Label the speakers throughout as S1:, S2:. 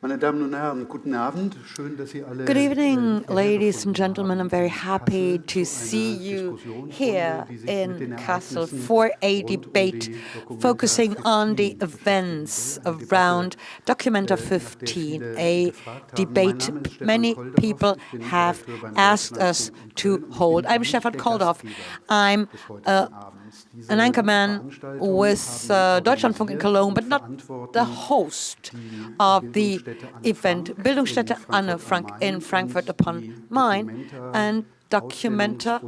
S1: Good evening, ladies and gentlemen. I'm very happy to see you here in Kassel for a debate focusing on the events around Documenta 15, a debate many people have asked us to hold. I'm Stefan Koldhoff. I'm an anchorman with Deutschlandfunk in Cologne, but not the host of the event Bildungsstätte Anne Frank in Frankfurt upon Main and Documenta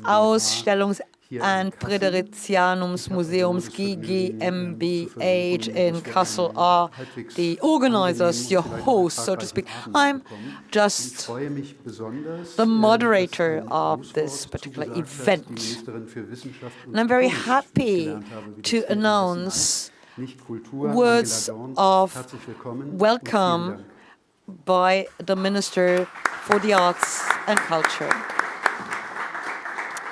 S1: Ausstellungs- and Friderizianumsmuseums gGmbH in Kassel are the organizers, your hosts, so to speak. I'm just the moderator of this particular event. And I'm very happy to announce words of welcome by the Minister for the Arts and Culture.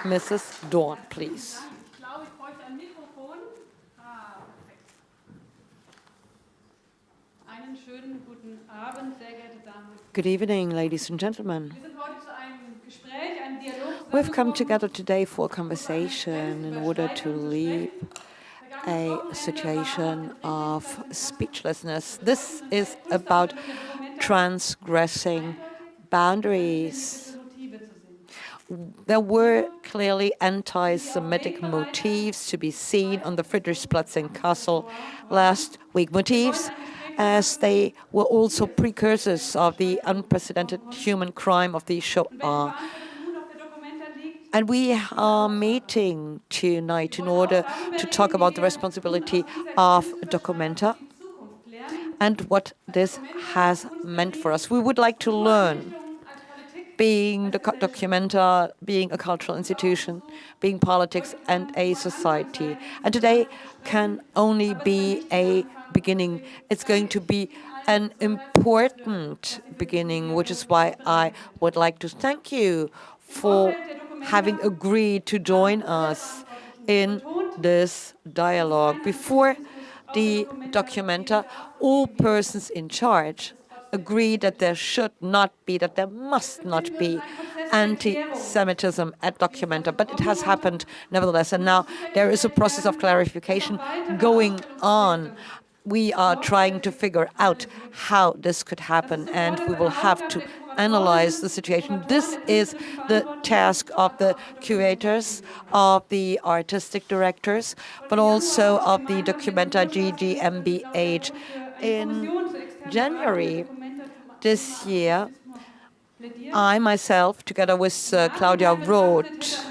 S1: Mrs. Doron, please. Good evening, ladies and gentlemen. We've come together today for a conversation in order to leave a situation of speechlessness. This is about transgressing boundaries. There were clearly anti-Semitic motifs to be seen on the Friedrichsplatz in Kassel last week. Motifs as they were also precursors of the unprecedented human crime of the Shoah. And we are meeting tonight in order to talk about the responsibility of Documenta and what this has meant for us. We would like to learn, being the Documenta, being a cultural institution, being politics and a society. And today can only be a beginning. It's going to be an important beginning, which is why I would like to thank you for having agreed to join us in this dialogue. Before the Documenta, all persons in charge agreed that there should not be, that there must not be anti-Semitism at Documenta, but it has happened nevertheless. And now there is a process of clarification going on. We are trying to figure out how this could happen, and we will have to analyze the situation. This is the task of the curators, of the artistic directors, but also of the Documenta gGmbH. In January this year, I myself, together with Claudia Roth,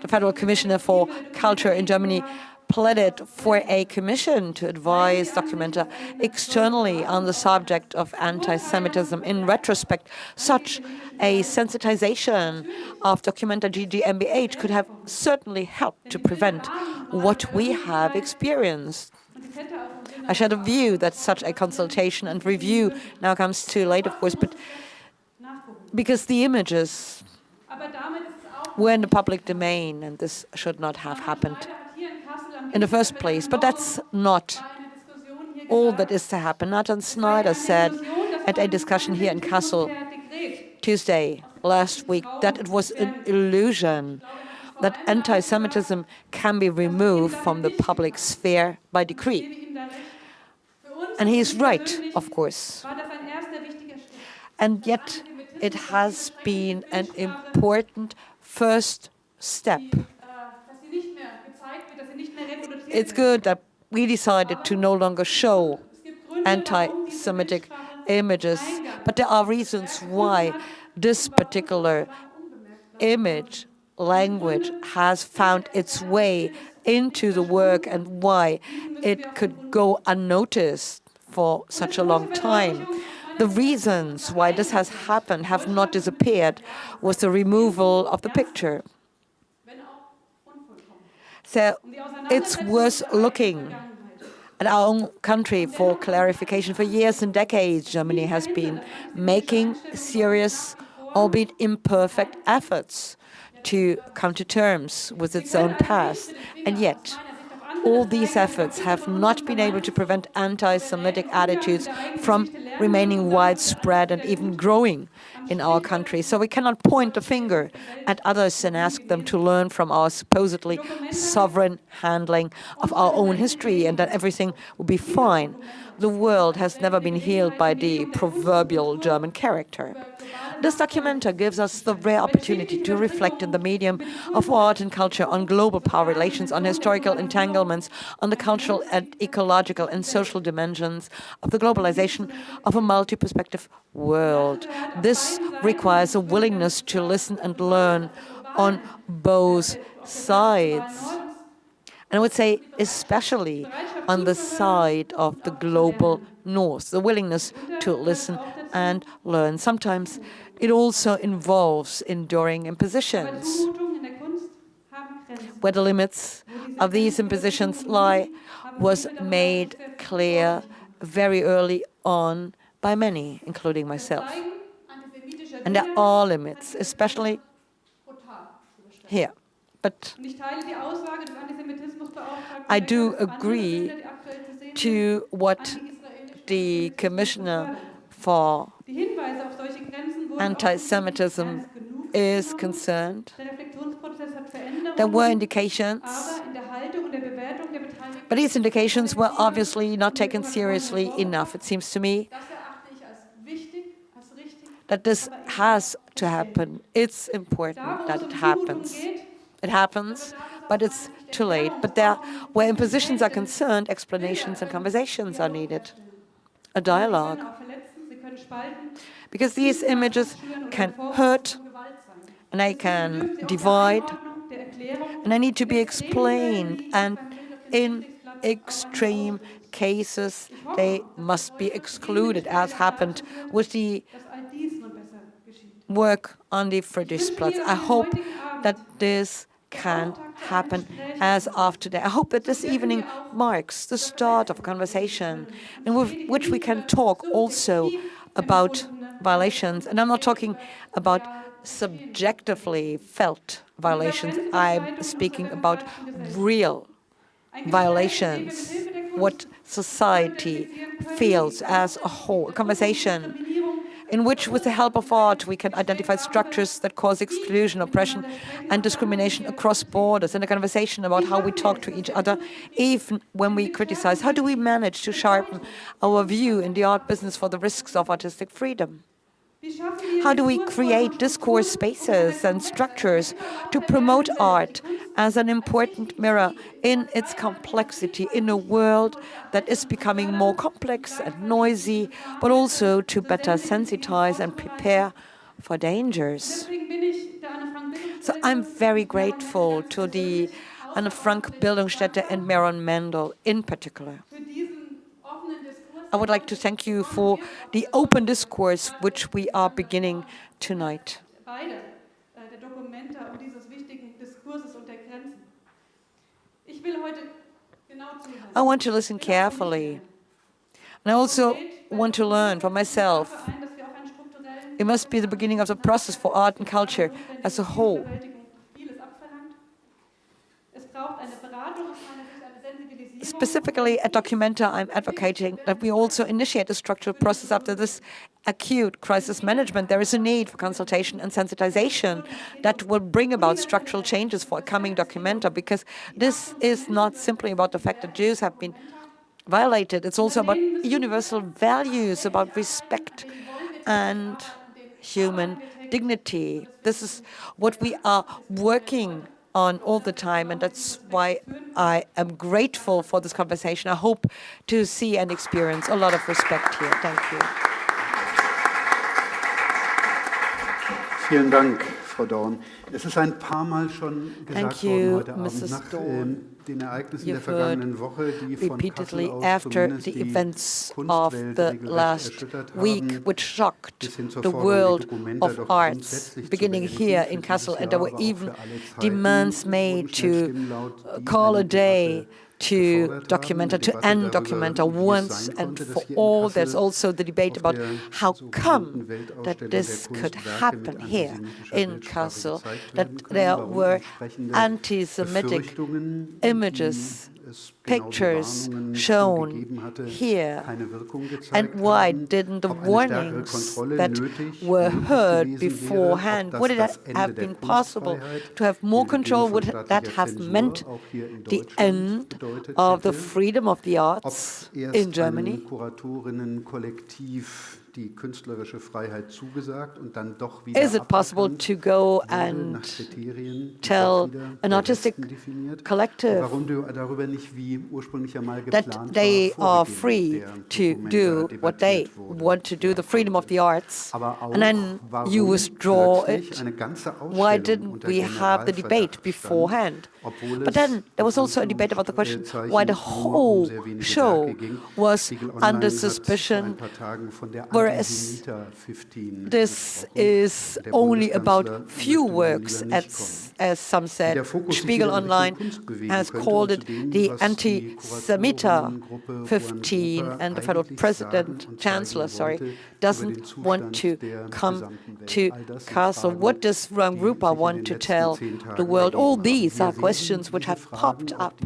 S1: the Federal Commissioner for Culture in Germany, pleaded for a commission to advise Documenta externally on the subject of anti-Semitism. In retrospect, such a sensitization of Documenta gGmbH could have certainly helped to prevent what we have experienced. I share the view that such a consultation and review now comes too late, of course, but because the images were in the public domain, and this should not have happened in the first place. But that's not all that is to happen. Nathan Snyder said at a discussion here in Kassel Tuesday last week that it was an illusion that anti-Semitism can be removed from the public sphere by decree. And he is right, of course. And yet it has been an important first step. It's good that we decided to no longer show anti-Semitic images, but there are reasons why this particular image language has found its way into the work and why it could go unnoticed for such a long time. The reasons why this has happened have not disappeared with the removal of the picture. So it's worth looking at our own country for clarification. For years and decades, Germany has been making serious, albeit imperfect, efforts to come to terms with its own past. And yet, all these efforts have not been able to prevent anti-Semitic attitudes from remaining widespread and even growing in our country. So we cannot point the finger at others and ask them to learn from our supposedly sovereign handling of our own history and that everything will be fine. The world has never been healed by the proverbial German character. This documenta gives us the rare opportunity to reflect in the medium of art and culture on global power relations, on historical entanglements, on the cultural and ecological and social dimensions of the globalization of a multi-perspective world. This requires a willingness to listen and learn on both sides. And I would say especially on the side of the global north, the willingness to listen and learn. Sometimes it also involves enduring impositions. Where the limits of these impositions lie was made clear very early on by many, including myself. And there are limits, especially here. But I do agree to what the Commissioner for Anti-Semitism is concerned. There were indications, but these indications were obviously not taken seriously enough. It seems to me that this has to happen. It's important that it happens. It happens, but it's too late. But there, where impositions are concerned, explanations and conversations are needed. A dialogue. Because these images can hurt, and they can divide, and they need to be explained, and in extreme cases, they must be excluded, as happened with the work on the Friedrichsplatz. I hope that this can happen as of today. I hope that this evening marks the start of a conversation in which we can talk also about violations. And I'm not talking about subjectively felt violations. I'm speaking about real violations, what society feels as a whole. A conversation in which, with the help of art, we can identify structures that cause exclusion, oppression, and discrimination across borders, and a conversation about how we talk to each other, even when we criticize. How do we manage to sharpen our view in the art business for the risks of artistic freedom? How do we create discourse spaces and structures to promote art as an important mirror in its complexity in a world that is becoming more complex and noisy, but also to better sensitize and prepare for dangers? So I'm very grateful to the Anne Frank Bildungsstätte and Meron Mendel in particular. I would like to thank you for the open discourse which we are beginning tonight. I want to listen carefully, and I also want to learn for myself. It must be the beginning of the process for art and culture as a whole. Specifically at Documenta, I'm advocating that we also initiate a structural process after this acute crisis management. There is a need for consultation and sensitization that will bring about structural changes for a coming Documenta, because this is not simply about the fact that Jews have been violated. It's also about universal values, about respect and human dignity. This is what we are working on all the time, and that's why I am grateful for this conversation. I hope to see and experience a lot of respect here. Thank you.
S2: Vielen Dank, Frau Doron. Es ist ein paar Mal schon gesagt worden heute Abend nach den Ereignissen der vergangenen Woche, die von Kassel aus zumindest die Kunstwelt regelrecht
S1: week, which shocked the world of arts, beginning here in Kassel, and there were even demands made to call a day to Documenta, to end Documenta once and for all. There's also the debate about how come that this could happen here in Kassel, that there were anti-Semitic images, pictures shown here, and why didn't the warnings that were heard beforehand, would it have been possible to have more control? Would that have meant the end of the freedom of the arts in Germany? Is it possible to go and tell an artistic collective that they are free to do what they want to do, the freedom of the arts, and then you withdraw it? Why didn't we have the debate beforehand? But then there was also a debate about the question why the whole show was under suspicion, whereas this is only about few works, as some said. Spiegel Online has called it the Anti-Semitic 15, and the federal chancellor, doesn't want to come to Kassel. What does Ruang want to tell the world? All these are questions which have popped up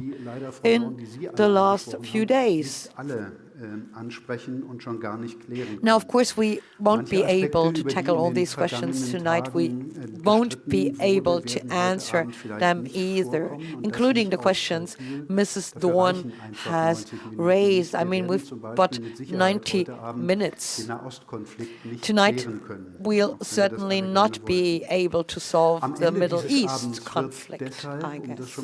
S1: in the last few days. Now, of course, we won't be able to tackle all these questions tonight. We won't be able to answer them either, including the questions Mrs. Dhawan has raised. I mean, we've got 90 minutes. Tonight, we'll certainly not be able to solve the Middle East conflict, I guess.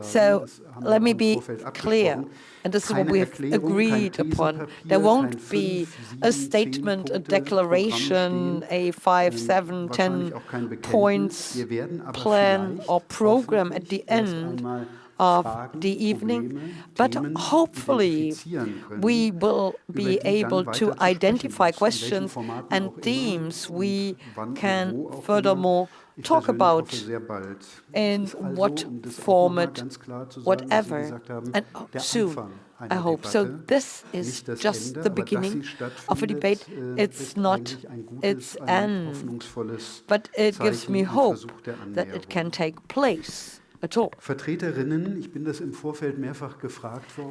S1: So let me be clear. And this is what we have agreed upon. There won't be a statement, a declaration, a 5, 7, 10 points plan or program at the end of the evening, but hopefully we will be able to identify questions and themes we can furthermore talk about in what format, whatever, and soon, I hope. So this is just the beginning of a debate. It's not its end, but it gives me hope that it can take place at all.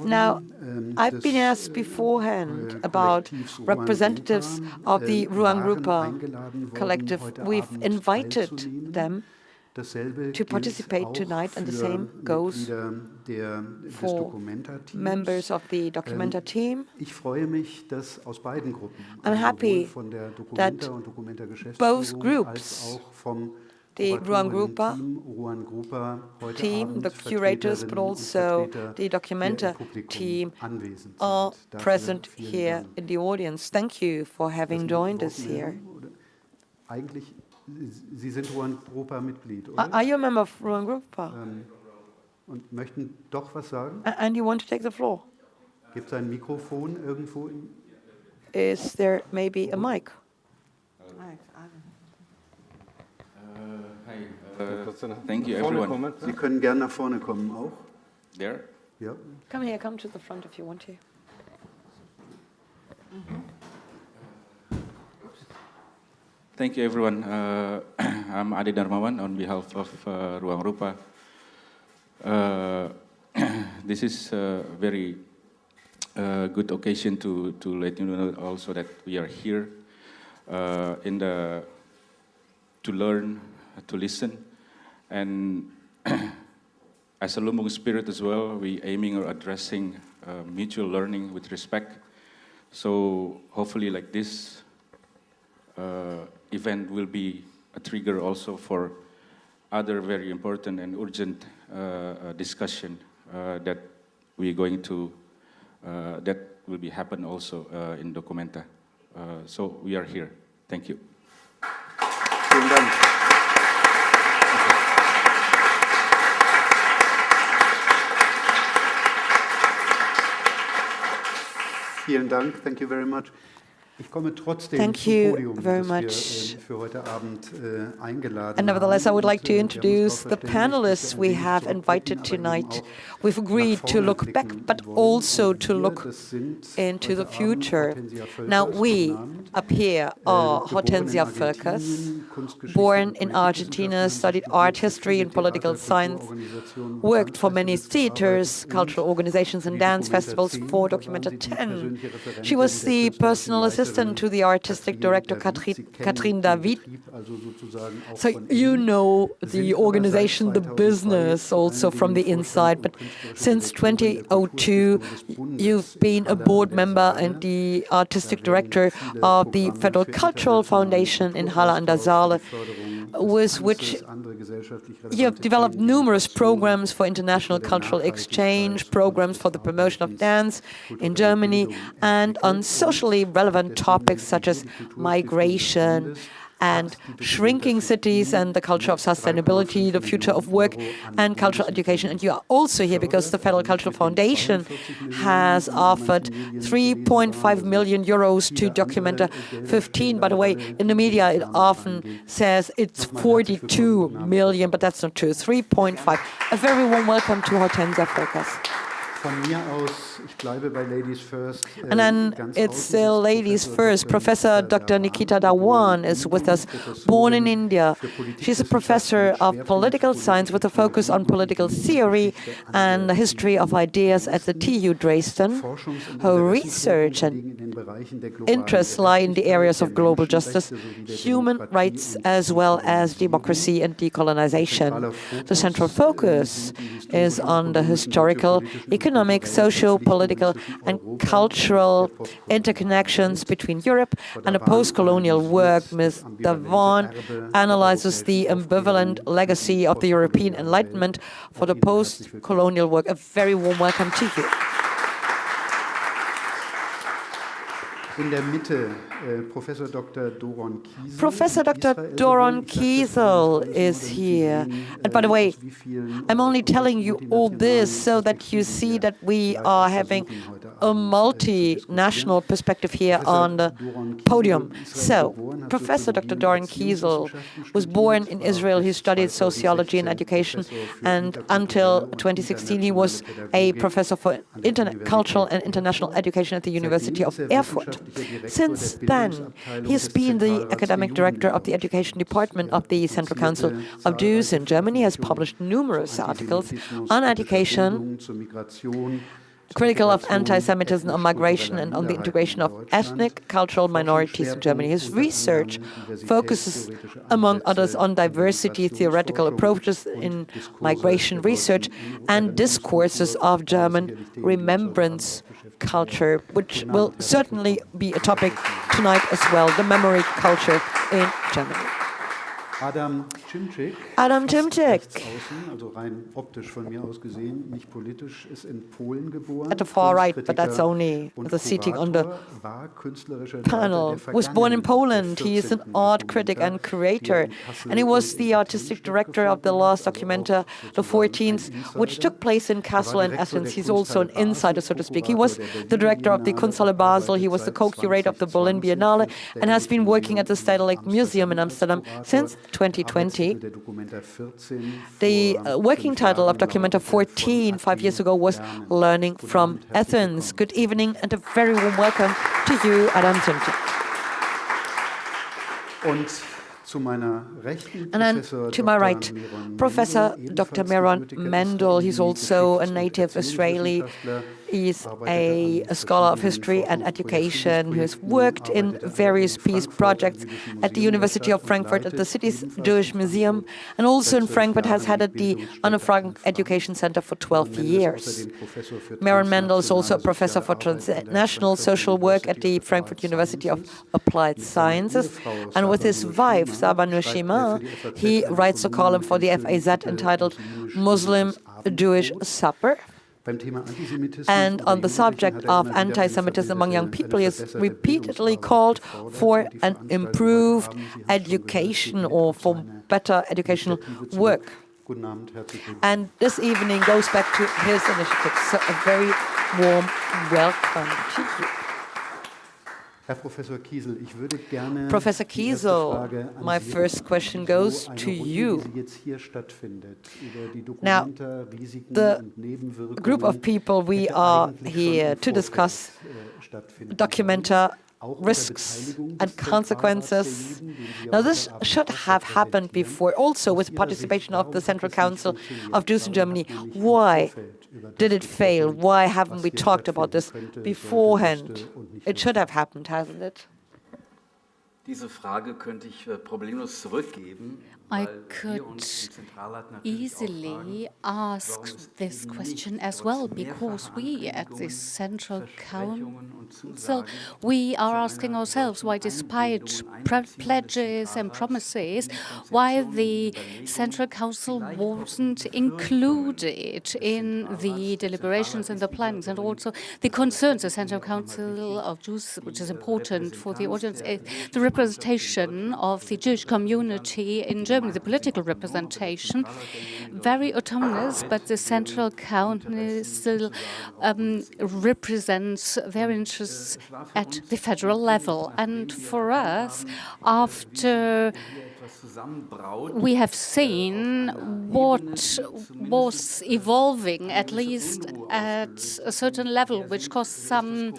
S1: Now, I've been asked beforehand about representatives of the Ruang collective. We've invited them to participate tonight, and the same goes for members of the documenta team. I'm happy that both groups, the Ruang team, the curators, but also the documenta team, are present here in the audience. Thank you for having joined us here.
S2: Sie sind Ruang-Mitglied, oder?
S1: Are you a member of Ruang?
S2: Und möchten doch was sagen?
S1: And you want to take the floor?
S2: Gibt es ein Mikrofon irgendwo?
S1: Is there maybe a mic?
S3: Thank you, everyone.
S2: Sie können gerne nach vorne kommen auch.
S3: There?
S2: Ja.
S1: Come here, come to the front if you want to.
S3: Thank you, everyone. I'm Adi Darmawan on behalf of Ruang Rupa. This is a very good occasion to let you know also that we are here to learn, to listen, and as a Lumbung spirit as well, we aiming or addressing mutual learning with respect. So hopefully, like this event will be a trigger also for other very important and urgent discussion that we're going to that will be happen also in Documenta. So we are here. Thank you.
S2: Vielen Dank. Vielen Dank. Thank you very much.
S1: Thank you very much. And nevertheless, I would like to introduce the panelists we have invited tonight. We've agreed to look back, but also to look into the future. Now, we up here are Hortensia Völkers, born in Argentina, studied art history and political science, worked for many theaters, cultural organizations, and dance festivals for Documenta 10. She was the personal assistant to the artistic director Katrin David. So you know the organization, the business also from the inside, but since 2002 you've been a board member and the artistic director of the Federal Cultural Foundation in Halle an der Saale, with which you have developed numerous programs for international cultural exchange, programs for the promotion of dance in Germany, and on socially relevant topics such as migration and shrinking cities and the culture of sustainability, the future of work and cultural education. And you are also here because the Federal Cultural Foundation has offered 3.5 million euros to Documenta 15. By the way, in the media it often says it's 42 million, but that's not true, 3.5. A very warm welcome to Hortensia Völkers. And then it's still ladies first. Professor Dr. Nikita Dhawan is with us, born in India. She's a professor of political science with a focus on political theory and the history of ideas at the TU Dresden. Her research and interests lie in the areas of global justice, human rights, as well as democracy and decolonization. The central focus is on the historical, economic, social, political, and cultural interconnections between Europe and the post-colonial work. Ms. Dhawan analyzes the ambivalent legacy of the European Enlightenment for the post-colonial work. A very warm welcome to you.
S2: In der Mitte, Professor Dr. Doron Kiesel.
S1: Professor Dr. Doron Kiesel is here. And by the way, I'm only telling you all this so that you see that we are having a multinational perspective here on the podium. So, Professor Dr. Doron Kiesel was born in Israel. He studied sociology and education, and until 2016 he was a professor for cultural and international education at the University of Erfurt. Since then, he has been the academic director of the education department of the Central Council of Jews in Germany, has published numerous articles on education, critical of anti-Semitism, on migration, and on the integration of ethnic, cultural minorities in Germany. His research focuses, among others, on diversity, theoretical approaches in migration research, and discourses of German remembrance culture, which will certainly be a topic tonight as well, the memory culture in Germany.
S2: Adam Cimcik,
S1: also rein optisch von mir aus gesehen, nicht politisch, ist in Polen geboren. At the far right, but that's only the seating on the panel. Was born in Poland. He is an art critic and curator, and he was the artistic director of the last Documenta, the 14th, which took place in Kassel and Athens. He's also an insider, so to speak. He was the director of the Kunsthalle Basel. He was the co-curator of the Berlin Biennale and has been working at the Stedelijk Museum in Amsterdam since 2020. The working title of Documenta 14 5 years ago was Learning from Athens. Good evening and a very warm welcome to you, Adam Cimcik. And then to my right, Professor Dr. Meron Mendel. He's also a native Israeli. He's a scholar of history and education who has worked in various peace projects at the University of Frankfurt, at the city's Jewish Museum, and also in Frankfurt has headed the Anne Frank Education Center for 12 years. Meron Mendel is also a professor for transnational social work at the Frankfurt University of Applied Sciences, and with his wife, Saba Nushima, he writes a column for the FAZ entitled Muslim-Jewish Supper. And on the subject of anti-Semitism among young people, he has repeatedly called for an improved education or for better educational work. And this evening goes back to his initiative. So a very warm welcome to you.
S2: Professor
S1: Kiesel, my first question goes to you. Now, the group of people we are here to discuss documenta, risks and consequences. Now, this should have happened before, also with the participation of the Central Council of Jews in Germany. Why did it fail? Why haven't we talked about this beforehand? It should have happened, hasn't it?
S4: I could easily ask this question as well, because we at the Central Council, we are asking ourselves why, despite pledges and promises, why the Central Council wasn't included in the deliberations and the plannings, and also the concerns. The Central Council of Jews, which is important for the audience, the representation of the Jewish community in Germany, the political representation, very autonomous, but the Central Council represents their interests at the federal level. And for us, after we have seen what was evolving, at least at a certain level, which caused some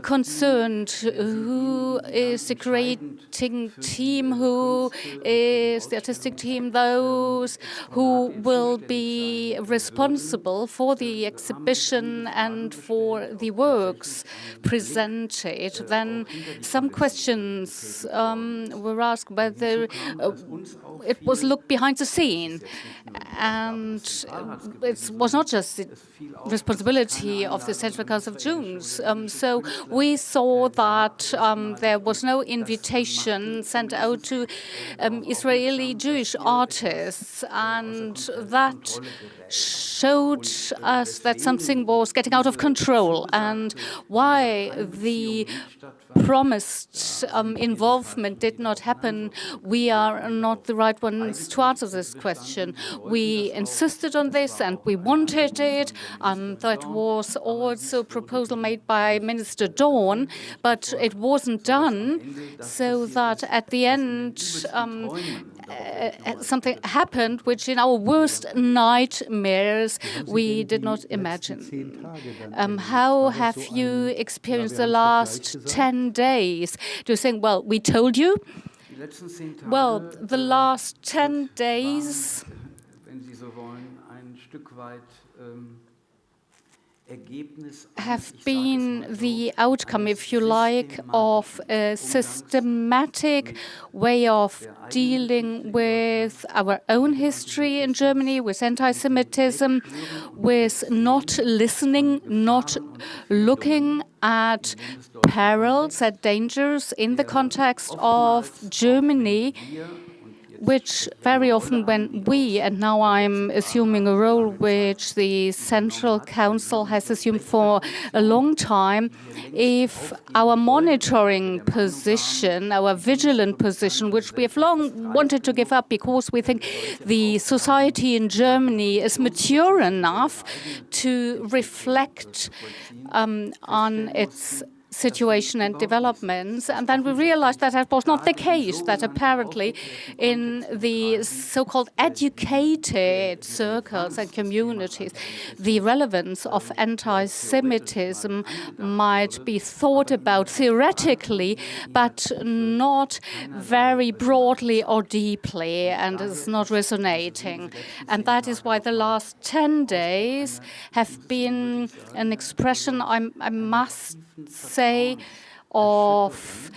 S4: concern. Who is the creating team? Who is the artistic team? Those who will be responsible for the exhibition and for the works presented. Then some questions were asked whether it was looked behind the scene, and it was not just the responsibility of the Central Council of Jews. So we saw that there was no invitation sent out to Israeli Jewish artists, and that showed us that something was getting out of control, and why the promised involvement did not happen. We are not the right ones to answer this question. We insisted on this and we wanted it. That was also a proposal made by Minister Doron, but it wasn't done, so that at the end something happened which in our worst nightmares we did not imagine. How have you experienced the last 10 days? Do you think, well, we told you? Well, the last 10 days have been the outcome, if you like, of a systematic way of dealing with our own history in Germany, with anti-Semitism, with not listening, not looking at perils, at dangers in the context of Germany, which very often when we, and now I'm assuming a role which the Central Council has assumed for a long time, if our monitoring position, our vigilant position, which we have long wanted to give up because we think the society in Germany is mature enough to reflect on its situation and developments, and then we realized that that was not the case, that apparently in the so-called educated circles and communities, the relevance of anti-Semitism might be thought about theoretically, but not very broadly or deeply, and is not resonating. And that is why the last 10 days have been an expression, I must say, of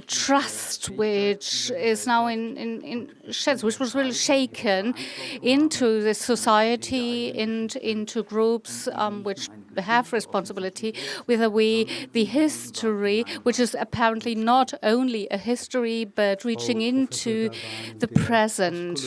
S4: trust, which is now in sheds, which was really shaken into the society and into groups which have responsibility, whether the history, which is apparently not only a history, but reaching into the present.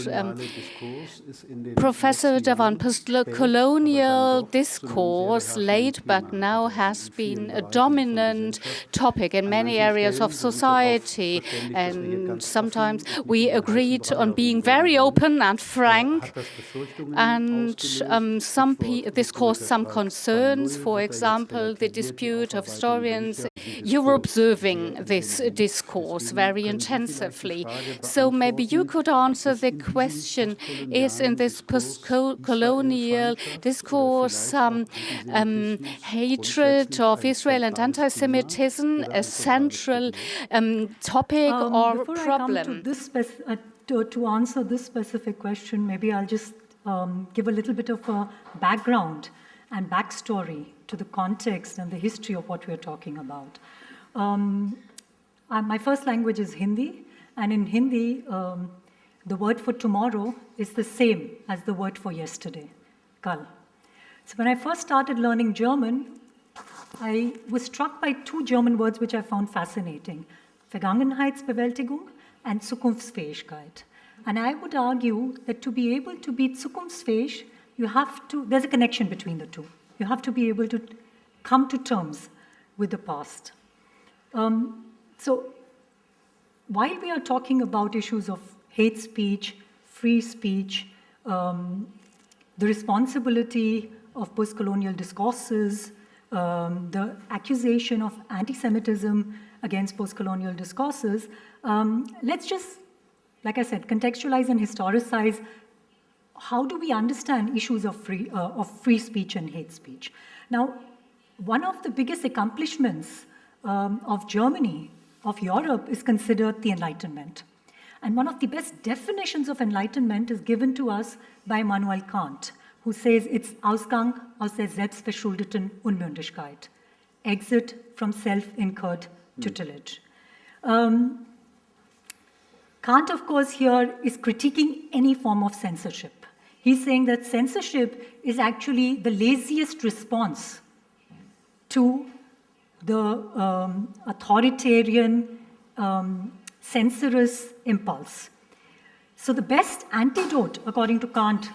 S4: Professor Dhawan, post-colonial discourse, late but now has been a dominant topic in many areas of society, and sometimes we agreed on being very open and frank, and this caused some concern questions, for example, the dispute of historians. You're observing this discourse very intensively. So maybe you could answer the question, is in this post-colonial discourse some hatred of Israel and anti-Semitism a central topic or problem?
S5: To answer this specific question, maybe I'll just give a little bit of a background and backstory to the context and the history of what we're talking about. My first language is Hindi, and in Hindi, the word for tomorrow is the same as the word for yesterday, kal. So when I first started learning German, I was struck by two German words which I found fascinating: Vergangenheitsbewältigung and Zukunftsfähigkeit. And I would argue that to be able to be zukunftsfähig, there's a connection between the two. You have to be able to come to terms with the past. So while we are talking about issues of hate speech, free speech, the responsibility of post-colonial discourses, the accusation of anti-Semitism against post-colonial discourses, let's just, like I said, contextualize and historicize how do we understand issues of free speech and hate speech. Now, one of the biggest accomplishments of Germany, of Europe, is considered the Enlightenment. And one of the best definitions of Enlightenment is given to us by Immanuel Kant, who says it's Ausgang aus der selbstverschuldeten Unmündigkeit, exit from self-incurred tutelage. Kant, of course, here is critiquing any form of censorship. He's saying that censorship is actually the laziest response to the authoritarian, censorious impulse. So the best antidote, according to Kant,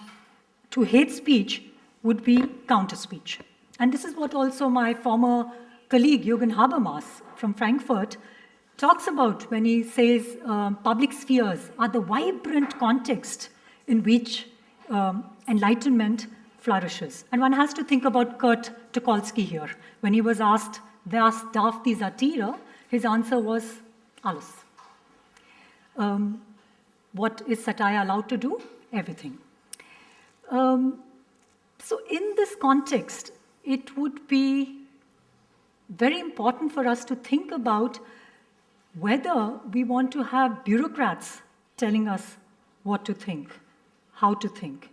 S5: to hate speech would be counter-speech. And this is what also my former colleague, Jürgen Habermas from Frankfurt, talks about when he says public spheres are the vibrant context in which enlightenment flourishes. And one has to think about Kurt Tucholsky here. When he was asked, "Was darf die Satire?" his answer was, alles. What is satire allowed to do? Everything. So in this context, it would be very important for us to think about whether we want to have bureaucrats telling us what to think, how to think.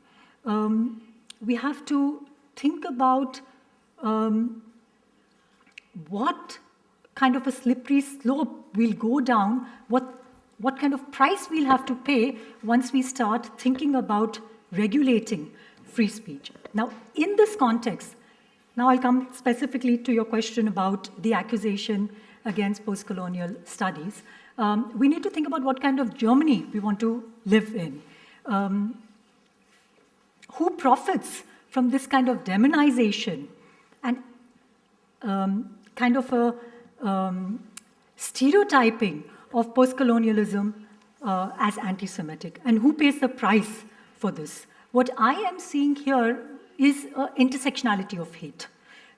S5: We have to think about what kind of a slippery slope we'll go down, what kind of price we'll have to pay once we start thinking about regulating free speech. Now, in this context, now I'll come specifically to your question about the accusation against post-colonial studies. We need to think about what kind of Germany we want to live in. Who profits from this kind of demonization and kind of a stereotyping of post-colonialism as anti-Semitic, and who pays the price for this? What I am seeing here is intersectionality of hate.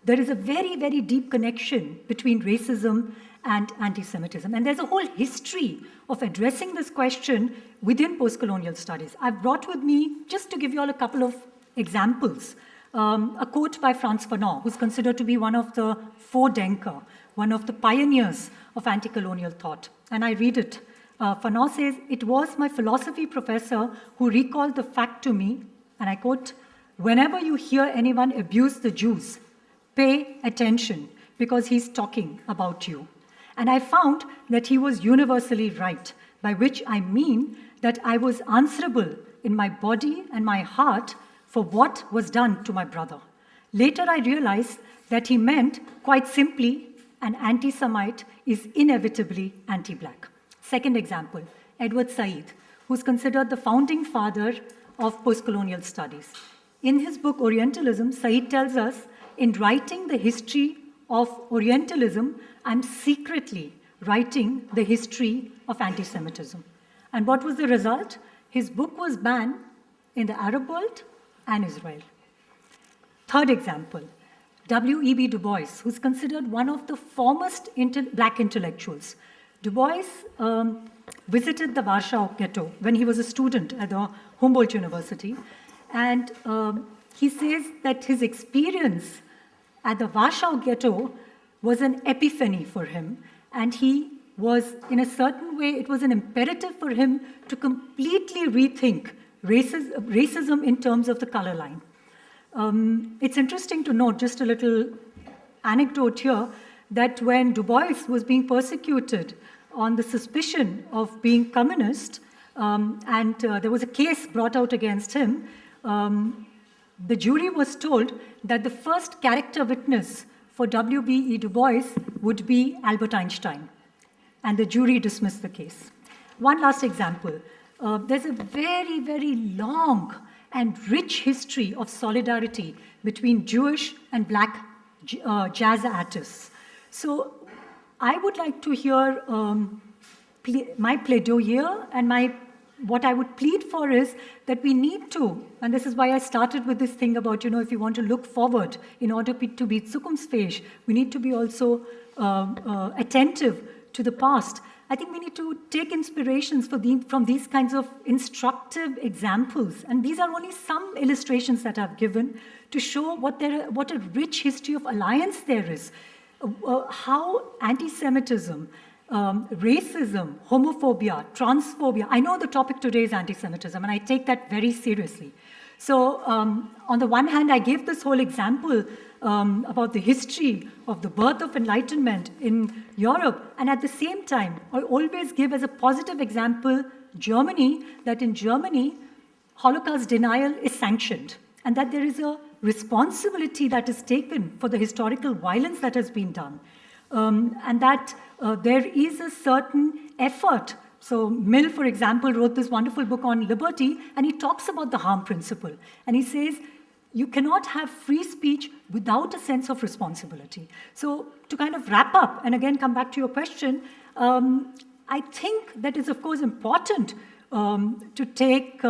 S5: There is a very, very deep connection between racism and anti-Semitism. And there's a whole history of addressing this question within post-colonial studies. I've brought with me, just to give you all a couple of examples, a quote by Franz Fanon, who's considered to be one of the Vordenker, one of the pioneers of anti-colonial thought. And I read it. Fanon says, "It was my philosophy professor who recalled the fact to me," and I quote, "whenever you hear anyone abuse the Jews, pay attention because he's talking about you." And I found that he was universally right, by which I mean that I was answerable in my body and my heart for what was done to my brother. Later I realized that he meant, quite simply, an anti-Semite is inevitably anti-black. Second example, Edward Said, who's considered the founding father of post-colonial studies. In his book Orientalism, Said tells us, "In writing the history of Orientalism, I'm secretly writing the history of anti-Semitism." And what was the result? His book was banned in the Arab world and Israel. Third example, W.E.B. Du Bois, who's considered one of the foremost black intellectuals. Du Bois visited the Warsaw ghetto when he was a student at the Humboldt University, and he says that his experience at the Warsaw ghetto was an epiphany for him, and he was, in a certain way, it was an imperative for him to completely rethink racism in terms of the color line. It's interesting to note, just a little anecdote here, that when Du Bois was being persecuted on the suspicion of being communist, and there was a case brought out against him, the jury was told that the first character witness for W.B.E. Du Bois would be Albert Einstein, and the jury dismissed the case. One last example. There's a very, very long and rich history of solidarity between Jewish and black jazz artists. So I would like to hear my plaidoyer, and what I would plead for is that we need to, and this is why I started with this thing about, if you want to look forward in order to be zukunftsfähig, we need to be also attentive to the past. I think we need to take inspirations from these kinds of instructive examples. And these are only some illustrations that I've given to show what a rich history of alliance there is. How anti-Semitism, racism, homophobia, transphobia. I know the topic today is anti-Semitism, and I take that very seriously. So on the one hand, I gave this whole example about the history of the birth of enlightenment in Europe, and at the same time, I always give as a positive example Germany, that in Germany, Holocaust denial is sanctioned, and that there is a responsibility that is taken for the historical violence that has been done, and that there is a certain effort. So Mill, for example, wrote this wonderful book on liberty, and he talks about the harm principle, and he says, you cannot have free speech without a sense of responsibility. So to kind of wrap up, and again come back to your question, I think that it's of course important to take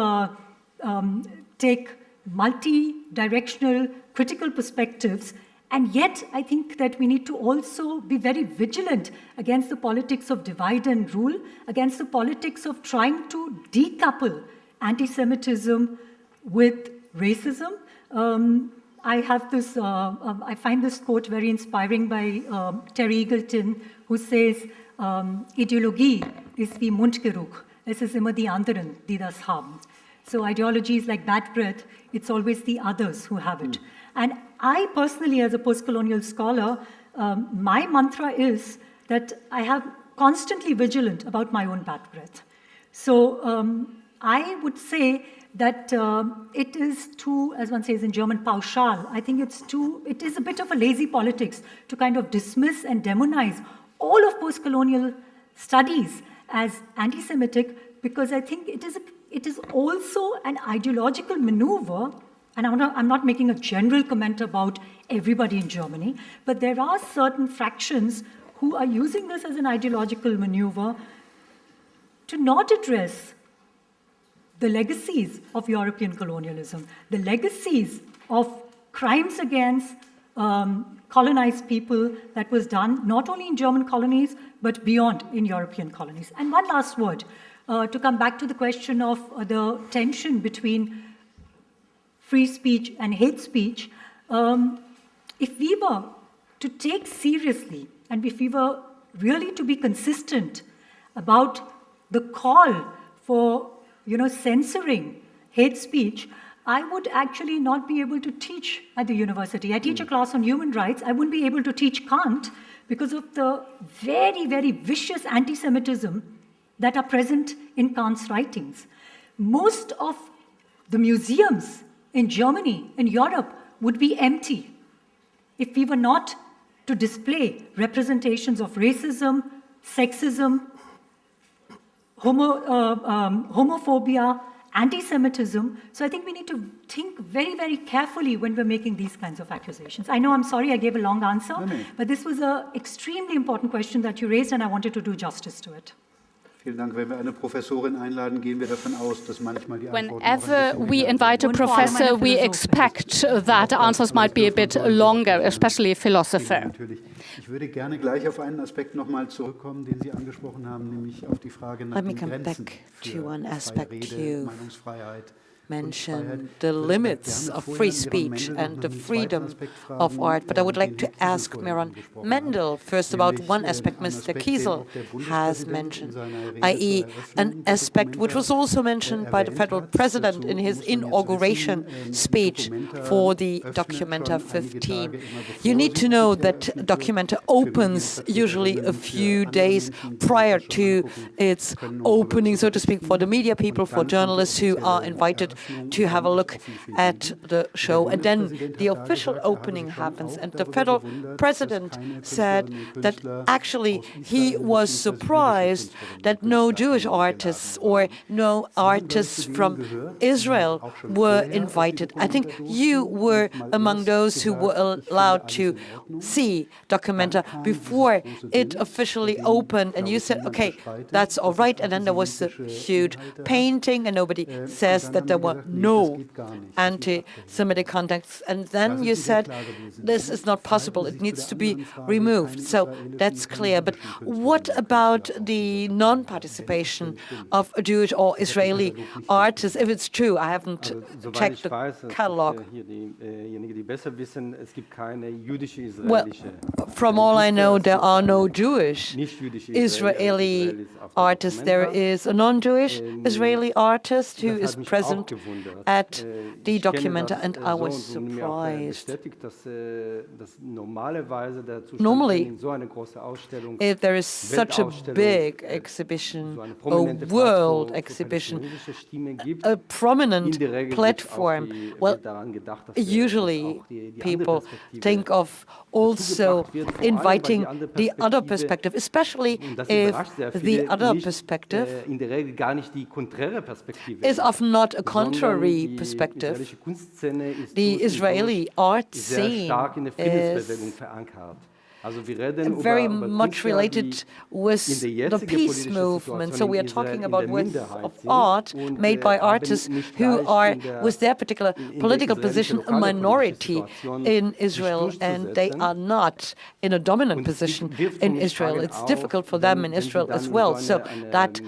S5: multi-directional critical perspectives, and yet I think that we need to also be very vigilant against the politics of divide and rule, against the politics of trying to decouple anti-Semitism with racism. I have this, I find this quote very inspiring by Terry Eagleton, who says, Ideologie ist wie Mundgeruch. Es ist immer die anderen, die das haben. So ideology is like bad breath. It's always the others who have it. And I personally, as a post-colonial scholar, my mantra is that I have constantly vigilant about my own bad breath. So I would say that it is too, as one says in German, pauschal. I think it is a bit of a lazy politics to kind of dismiss and demonize all of post-colonial studies as anti-Semitic, because I think it is also an ideological maneuver, and I'm not making a general comment about everybody in Germany, but there are certain fractions who are using this as an ideological maneuver to not address the legacies of European colonialism, the legacies of crimes against colonized people that was done not only in German colonies, but beyond in European colonies. And one last word, to come back to the question of the tension between free speech and hate speech. If we were to take seriously, and if we were really to be consistent about the call for censoring hate speech, I would actually not be able to teach at the university. I teach a class on human rights. I wouldn't be able to teach Kant because of the very, very vicious anti-Semitism that are present in Kant's writings. Most of the museums in Germany, in Europe, would be empty if we were not to display representations of racism, sexism, homophobia, anti-Semitism. So I think we need to think very, very carefully when we're making these kinds of accusations. I know, I'm sorry I gave a long answer, but this was an extremely important question that you raised, and I wanted to do justice to it.
S2: Vielen Dank. Wenn wir eine Professorin einladen, gehen wir davon aus, dass manchmal die Antworten
S4: Whenever we invite a professor, we expect that answers might be a bit longer, especially a philosopher.
S2: Natürlich. Ich würde gerne gleich auf einen Aspekt nochmal zurückkommen, den Sie angesprochen haben, nämlich auf die Frage nach den Grenzen für freie Rede, Meinungsfreiheit.
S1: Mention the limits of free speech and the freedom of art. But I would like to ask Meron Mendel first about one aspect Mr. Kiesel has mentioned, i.e. an aspect which was also mentioned by the federal president in his inauguration speech for the Documenta 15. You need to know that Documenta opens usually a few days prior to its opening, so to speak, for the media people, for journalists who are invited to have a look at the show. And then the official opening happens, and the federal president said that actually he was surprised that no Jewish artists or no artists from Israel were invited. I think you were among those who were allowed to see Documenta before it officially opened, and you said, okay, that's all right. And then there was the huge painting, and nobody says that there were no anti-Semitic contacts. And then you said, this is not possible, it needs to be removed. So that's clear. But what about the non-participation of Jewish or Israeli artists, if it's true? I haven't checked the catalog. Well, from all I know, there are no Jewish Israeli artists. There is a non-Jewish Israeli artist who is present at the Documenta, and I was surprised. Normally, if there is such a big exhibition, a world exhibition, a prominent platform, well, usually people think of also inviting the other perspective, especially if the other perspective is often not a contrary perspective. The Israeli art scene is very much related with the peace movement. So we are talking about works of art made by artists who are, with their particular political position, a minority in Israel, and they are not in a dominant position in Israel. It's difficult for them in Israel as well. So that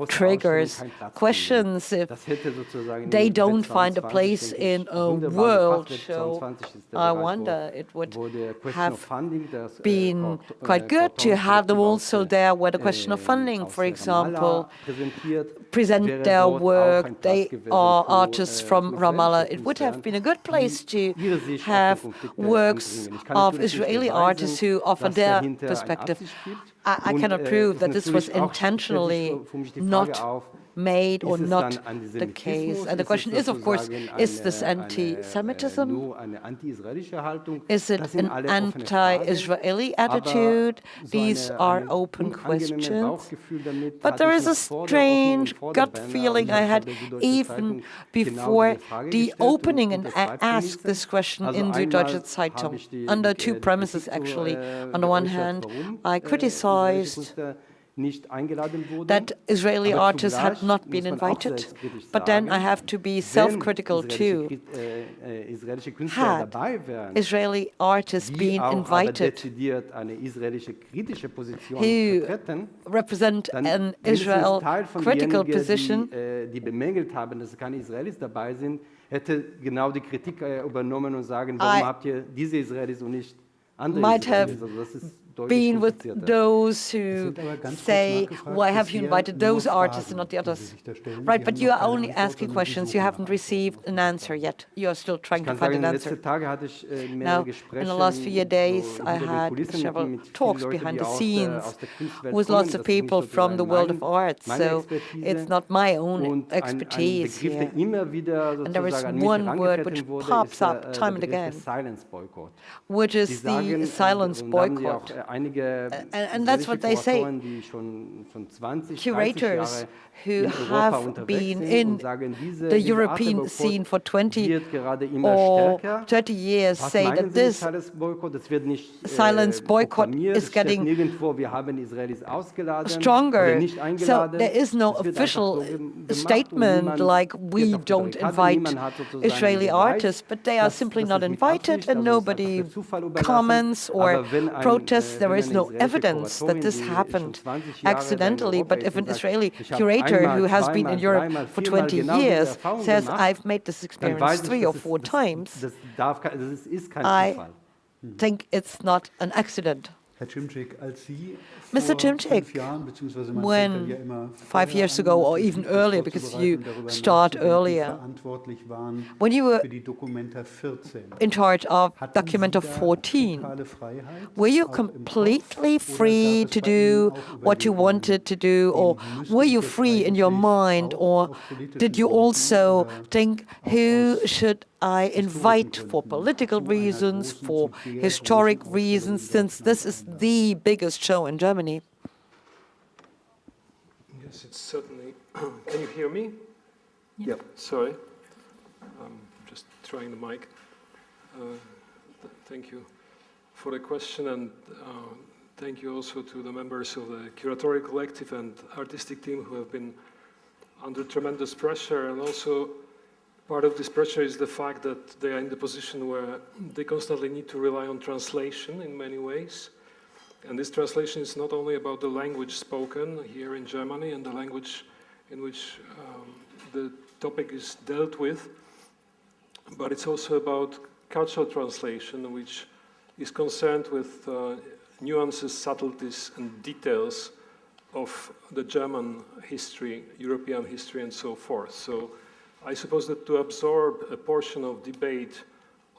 S1: triggers questions if they don't find a place in a world show. I wonder, it would have been quite good to have them also there where the question of funding, for example, present their work. They are artists from Ramallah. It would have been a good place to have works of Israeli artists who offer their perspective. I cannot prove that this was intentionally not made or not the case. And the question is, of course, is this anti-Semitism? Is it an anti-Israeli attitude? These are open questions. But there is a strange gut feeling I had even before the opening, and I asked this question in the Deutsche Zeitung under two premises, actually. On the one hand, I criticized that Israeli artists had not been invited. But then I have to be self-critical too. Had Israeli artists been invited who represent an Israel critical position, might have been with those who say, why have you invited those artists and not the others? Right, but you are only asking questions. You haven't received an answer yet. You are still trying to find an answer. Now, in the last few days, I had several talks behind the scenes with lots of people from the world of art. So it's not my own expertise here. And there is one word which pops up time and again, which is the silence boycott. and that's what they say. Curators who have been in the European scene for 20 or 30 years say that this silence boycott is getting stronger. So there is no official statement like we don't invite Israeli artists, but they are simply not invited and nobody comments or protests. There is no evidence that this happened accidentally, but if an Israeli curator who has been in Europe for 20 years says, I've made this experience 3 or 4 times, I think it's not an accident. Mr. Cimcik, when 5 years ago or even earlier, because you start earlier, when you were in charge of Documenta 14, were you completely free to do what you wanted to do, or were you free in your mind, or did you also think who should I invite for political reasons, for historic reasons, since this is the biggest show in Germany?
S6: Yes, it's certainly. Can you hear me? Yeah. Sorry. I'm just trying the mic. Thank you for the question, and thank you also to the members of the curatorial collective and artistic team who have been under tremendous pressure, and also part of this pressure is the fact that they are in the position where they constantly need to rely on translation in many ways. And this translation is not only about the language spoken here in Germany and the language in which the topic is dealt with, but it's also about cultural translation, which is concerned with nuances, subtleties, and details of the German history, European history, and so forth. So I suppose that to absorb a portion of debate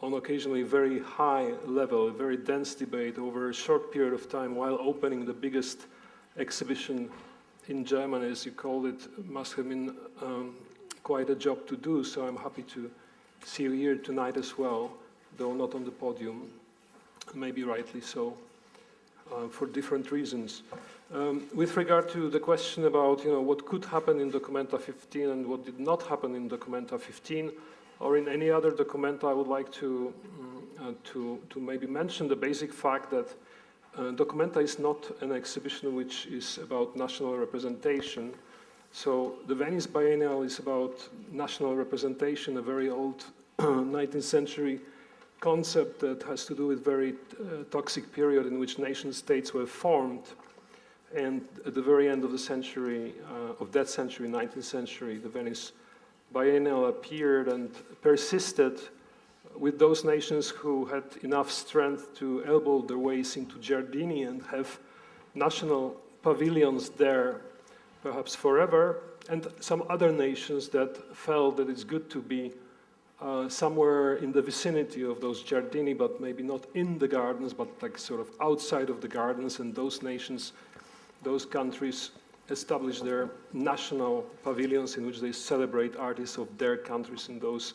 S6: on occasionally very high level, a very dense debate over a short period of time while opening the biggest exhibition in Germany, as you called it, must have been quite a job to do. So I'm happy to see you here tonight as well, though not on the podium, maybe rightly so, for different reasons. With regard to the question about what could happen in Documenta 15 and what did not happen in Documenta 15, or in any other Documenta, I would like to maybe mention the basic fact that Documenta is not an exhibition which is about national representation. So the Venice Biennial is about national representation, a very old 19th century concept that has to do with very toxic period in which nation states were formed. And at the very end of the century, of that century, 19th century, the Venice Biennial appeared and persisted with those nations who had enough strength to elbow their ways into Giardini and have national pavilions there, perhaps forever, and some other nations that felt that it's good to be somewhere in the vicinity of those Giardini, but maybe not in the gardens, but like sort of outside of the gardens, and those nations, those countries establish their national pavilions in which they celebrate artists of their countries in those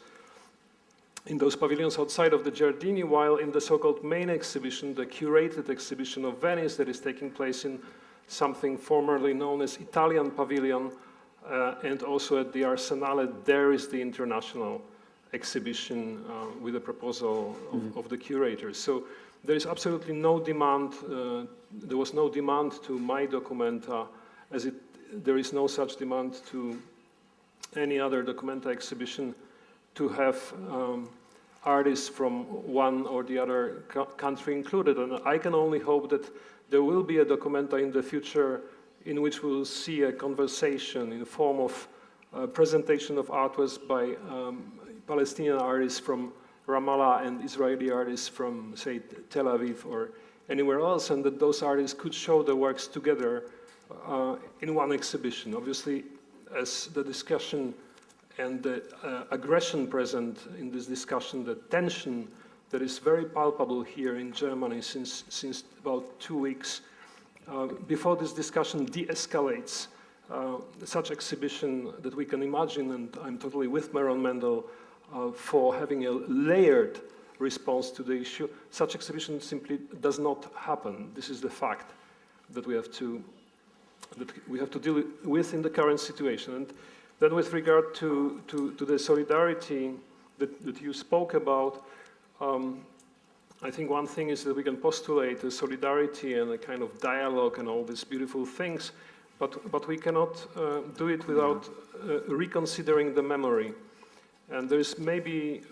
S6: pavilions outside of the Giardini, while in the so-called main exhibition, the curated exhibition of Venice that is taking place in something formerly known as Italian Pavilion, and also at the Arsenale, there is the international exhibition with a proposal of the curators. So there is absolutely no demand, there was no demand to my Documenta, as there is no such demand to any other Documenta exhibition to have artists from one or the other country included. And I can only hope that there will be a Documenta in the future in which we will see a conversation in the form of presentation of artworks by Palestinian artists from Ramallah and Israeli artists from, say, Tel Aviv or anywhere else, and that those artists could show their works together in one exhibition. Obviously, as the discussion and the aggression present in this discussion, the tension that is very palpable here in Germany since about 2 weeks, before this discussion de-escalates, such exhibition that we can imagine, and I'm totally with Meron Mendel, for having a layered response to the issue. Such exhibition simply does not happen. This is the fact that we have to deal with in the current situation. And then with regard to the solidarity that you spoke about, I think one thing is that we can postulate a solidarity and a kind of dialogue and all these beautiful things, but we cannot do it without reconsidering the memory. And there's maybe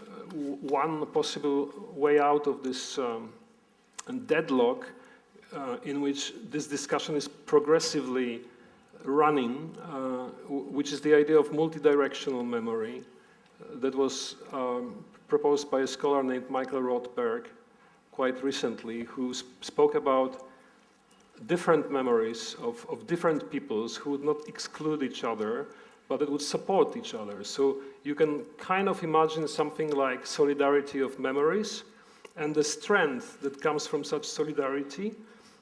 S6: one possible way out of this deadlock in which this discussion is progressively running, which is the idea of multidirectional memory that was proposed by a scholar named Michael Rothberg quite recently, who spoke about different memories of different peoples who would not exclude each other, but that would support each other. So you can kind of imagine something like solidarity of memories and the strength that comes from such solidarity,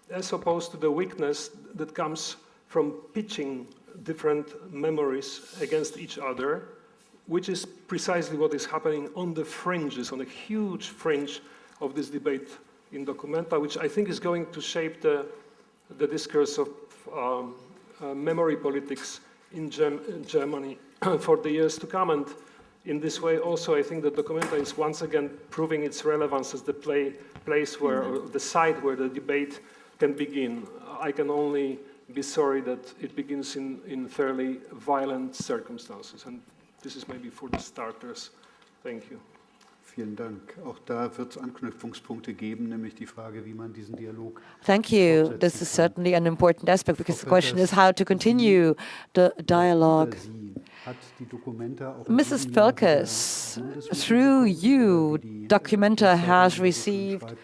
S6: as opposed to the weakness that comes from pitching different memories against each other, which is precisely what is happening on the fringes, on a huge fringe of this debate in documenta, which I think is going to shape the discourse of memory politics in Germany for the years to come. And in this way also I think that documenta is once again proving its relevance as the place where, or the site where the debate can begin. I can only be sorry that it begins in fairly violent circumstances. And this is maybe for the starters. Thank you.
S2: Vielen Dank. Auch da wird es Anknüpfungspunkte geben, nämlich die Frage, wie man diesen Dialog.
S1: Thank you. This is certainly an important aspect because the question is how to continue the dialogue. Mrs. Völkers, through you, Documenta has received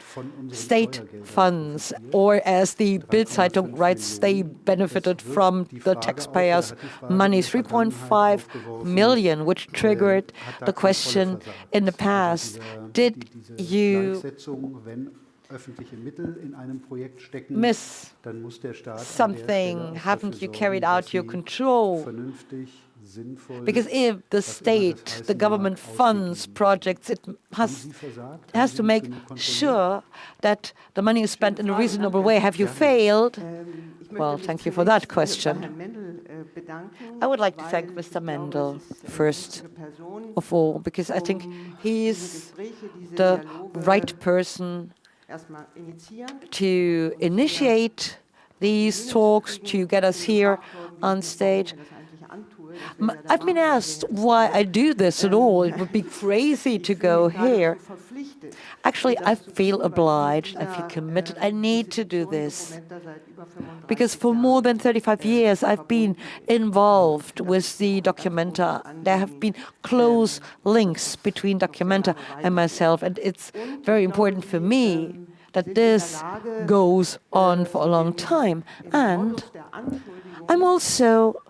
S1: state funds, or as the Bild-Zeitung writes, they benefited from the taxpayers' money, 3.5 million, which triggered the question in the past, did you miss something? Haven't you carried out your control? Because if the state, the government funds projects, it has to make sure that the money is spent in a reasonable way. Have you failed? Well, thank you for that question. I would like to thank Mr. Mendel, first of all, because I think he's the right person to initiate these talks, to get us here on stage. I've been asked why I do this at all. It would be crazy to go here. Actually, I feel obliged, I feel committed. I need to do this. Because for more than 35 years, I've been involved with the documenta. There have been close links between documenta and myself, and it's very important for me that this goes on for a long time. And I'm also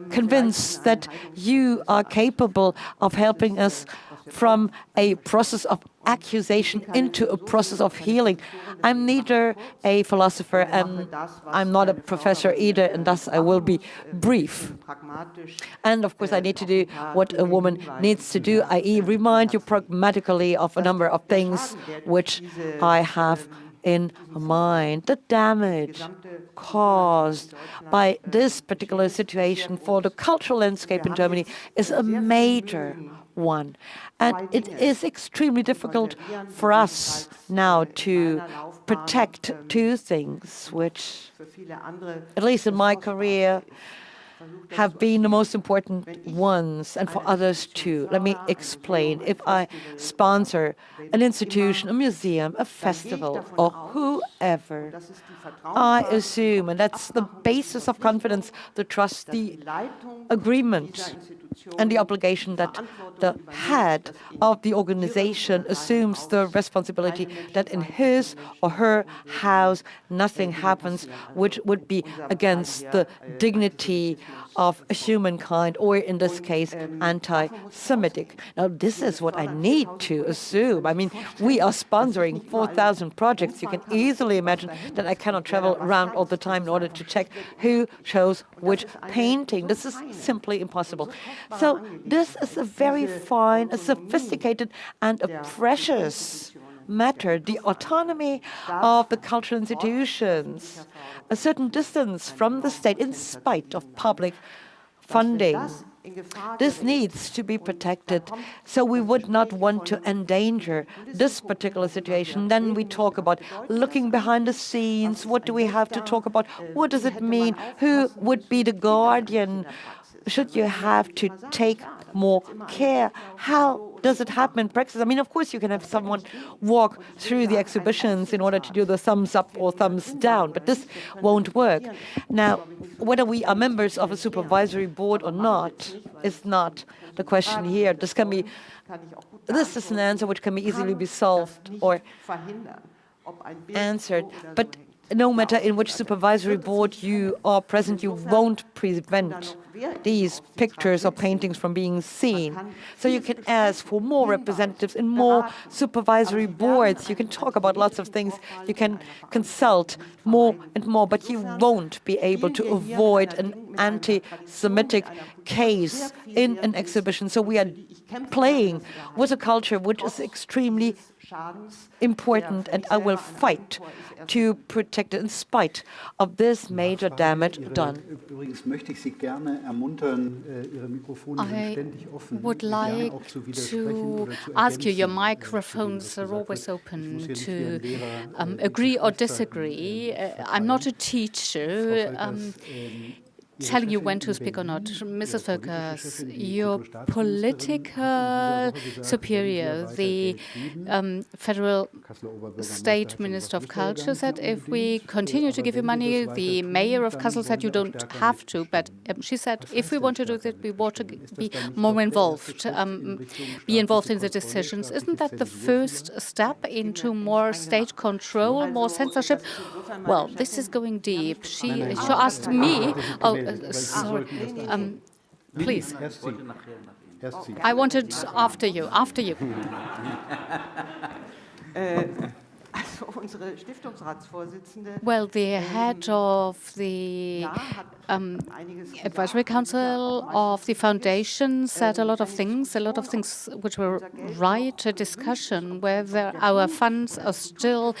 S1: convinced that you are capable of helping us from a process of accusation into a process of healing. I'm neither a philosopher and I'm not a professor either, and thus I will be brief. And of course I need to do what a woman needs to do, i.e. remind you pragmatically of a number of things which I have in mind. The damage caused by this particular situation for the cultural landscape in Germany is a major one. And it is extremely difficult for us now to protect two things, which, at least in my career, have been the most important ones, and for others too. Let me explain. If I sponsor an institution, a museum, a festival, or whoever, I assume, and that's the basis of confidence, the trust, the agreement, and the obligation that the head of the organization assumes the responsibility that in his or her house nothing happens which would be against the dignity of humankind, or in this case, anti-Semitic. Now, this is what I need to assume. I mean, we are sponsoring 4,000 projects. You can easily imagine that I cannot travel around all the time in order to check who shows which painting. This is simply impossible. So this is a very fine, a sophisticated, and a precious matter, the autonomy of the cultural institutions, a certain distance from the state in spite of public funding. This needs to be protected, so we would not want to endanger this particular situation. Then we talk about looking behind the scenes. What do we have to talk about? What does it mean? Who would be the guardian? Should you have to take more care? How does it happen in practice? I mean, of course, you can have someone walk through the exhibitions in order to do the thumbs up or thumbs down, but this won't work. Now, whether we are members of a supervisory board or not is not the question here. This is an answer which can easily be solved or answered. But no matter in which supervisory board you are present, you won't prevent these pictures or paintings from being seen. So you can ask for more representatives in more supervisory boards. You can talk about lots of things. You can consult more and more, but you won't be able to avoid an anti-Semitic case in an exhibition. So we are playing with a culture which is extremely important, and I will fight to protect it in spite of this major damage done.
S4: I would like to ask you, your microphones are always open to agree or disagree. I'm not a teacher. Telling you when to speak or not. Mrs. Völkers, your political superior, the Federal State Minister of Culture, said if we continue to give you money, the mayor of Kassel said you don't have to, but she said if we want to do that, we want to be more involved, be involved in the decisions. Isn't that the first step into more state control, more censorship? Well, this is going deep. She asked me, sorry, please. I wanted after you. Well, the head of the advisory council of the foundation said a lot of things which were right, a discussion whether our funds are still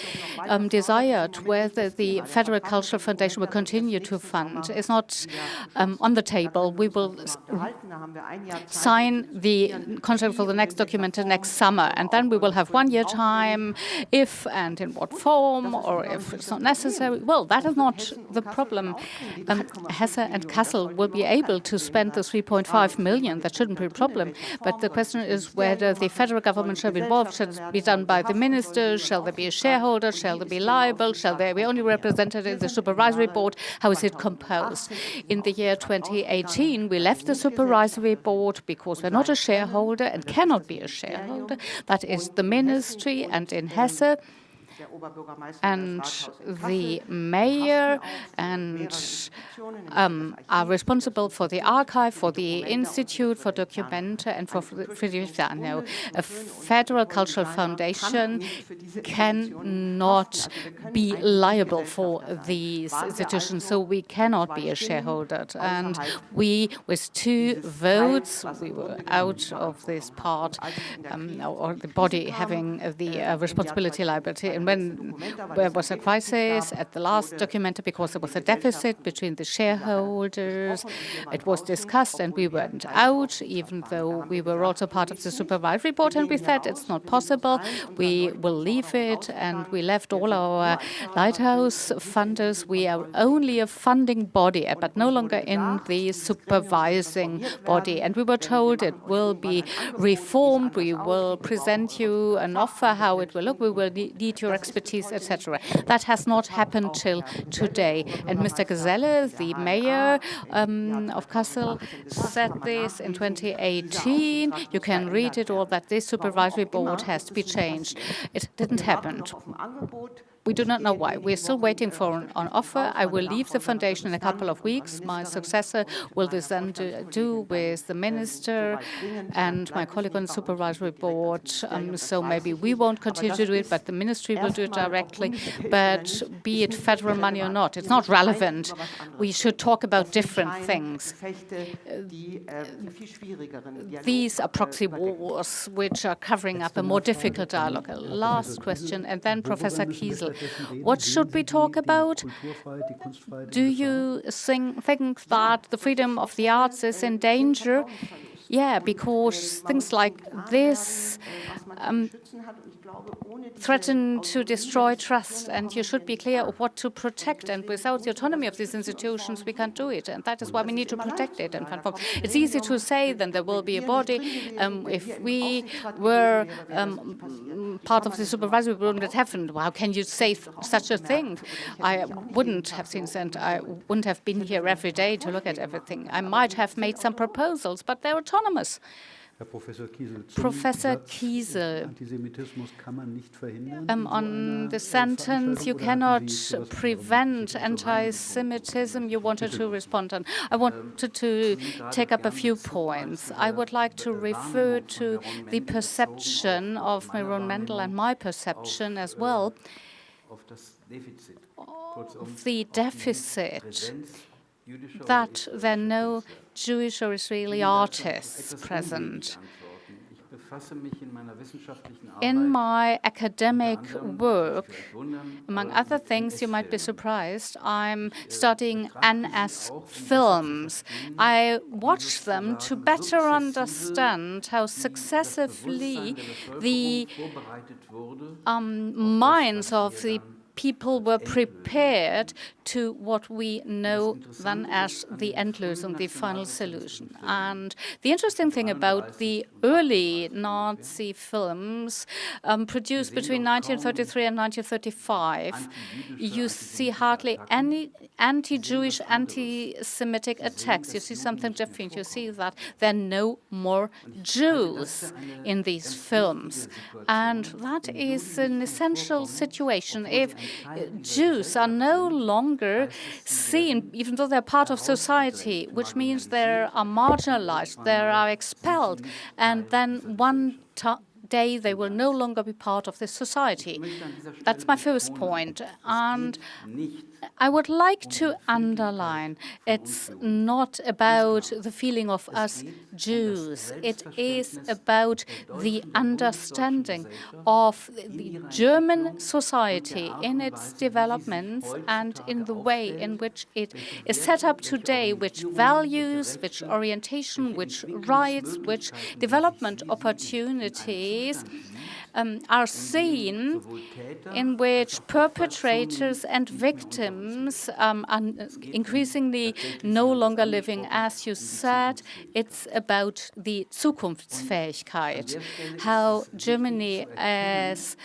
S4: desired, whether the Federal Cultural Foundation will continue to fund. It's not on the table. We will sign the contract for the next documenta next summer, and then we will have 1 year time, if and in what form, or if it's not necessary. Well, that is not the problem. Hesse and Kassel will be able to spend the 3.5 million. That shouldn't be a problem. But the question is whether the federal government shall be involved. Shall it be done by the ministers? Shall there be a shareholder? Shall there be liable? Shall there be only represented in the supervisory board? How is it composed? In the year 2018, we left the supervisory board because we're not a shareholder and cannot be a shareholder. That is the ministry, and in Hesse, and the mayor and are responsible for the archive, for the institute, for documenta, and for Friedrich Daniel. A federal cultural foundation cannot be liable for these institutions, so we cannot be a shareholder. And we, with 2 votes, we were out of this part, or the body having the responsibility liability. And when there was a crisis at the last documenta because there was a deficit between the shareholders, it was discussed and we went out, even though we were also part of the supervisory board, and we said it's not possible, we will leave it, and we left all our lighthouse funders. We are only a funding body, but no longer in the supervising body. And we were told it will be reformed, we will present you an offer how it will look, we will need your expertise, etc. That has not happened till today. And Mr. Geselle, the mayor of Kassel, said this in 2018. You can read it all, that this supervisory board has to be changed. It didn't happen. We do not know why. We're still waiting for an offer. I will leave the foundation in a couple of weeks. My successor will then do with the minister and my colleague on the supervisory board. So maybe we won't continue to do it, but the ministry will do it directly. But be it federal money or not, it's not relevant. We should talk about different things. These are proxy wars which are covering up a more difficult dialogue. Last question, and then Professor Kiesel. What should we talk about? Do you think that the freedom of the arts is in danger? Yeah, because things like this threaten to destroy trust, and you should be clear of what to protect. And without the autonomy of these institutions, we can't do it, and that is why we need to protect it. And it's easy to say then there will be a body. If we were part of the supervisory board, that happened. How can you say such a thing? I wouldn't have seen it, and I wouldn't have been here every day to look at everything. I might have made some proposals, but they're autonomous. Professor Kiesel, on the sentence, you cannot prevent anti-Semitism, you wanted to respond on. I wanted to take up a few points. I would like to refer to the perception of Meron, Mendel and my perception as well of the deficit that there are no Jewish or Israeli artists present. In my academic work, among other things, you might be surprised, I'm studying NS films. I watch them to better understand how successively the minds of the people were prepared to what we know then as the Endlösung, the final solution. And the interesting thing about the early Nazi films produced between 1933 and 1935, you see hardly any anti-Jewish, anti-Semitic attacks. You see something different. You see that there are no more Jews in these films. And that is an essential situation. If Jews are no longer seen, even though they're part of society, which means they are marginalized, they are expelled, and then one day they will no longer be part of this society. That's my first point. And I would like to underline, it's not about the feeling of us Jews. It is about the understanding of the German society in its developments and in the way in which it is set up today, which values, which orientation, which rights, which development opportunities are seen, in which perpetrators and victims are increasingly no longer living. As you said, it's about the Zukunftsfähigkeit, how Germany is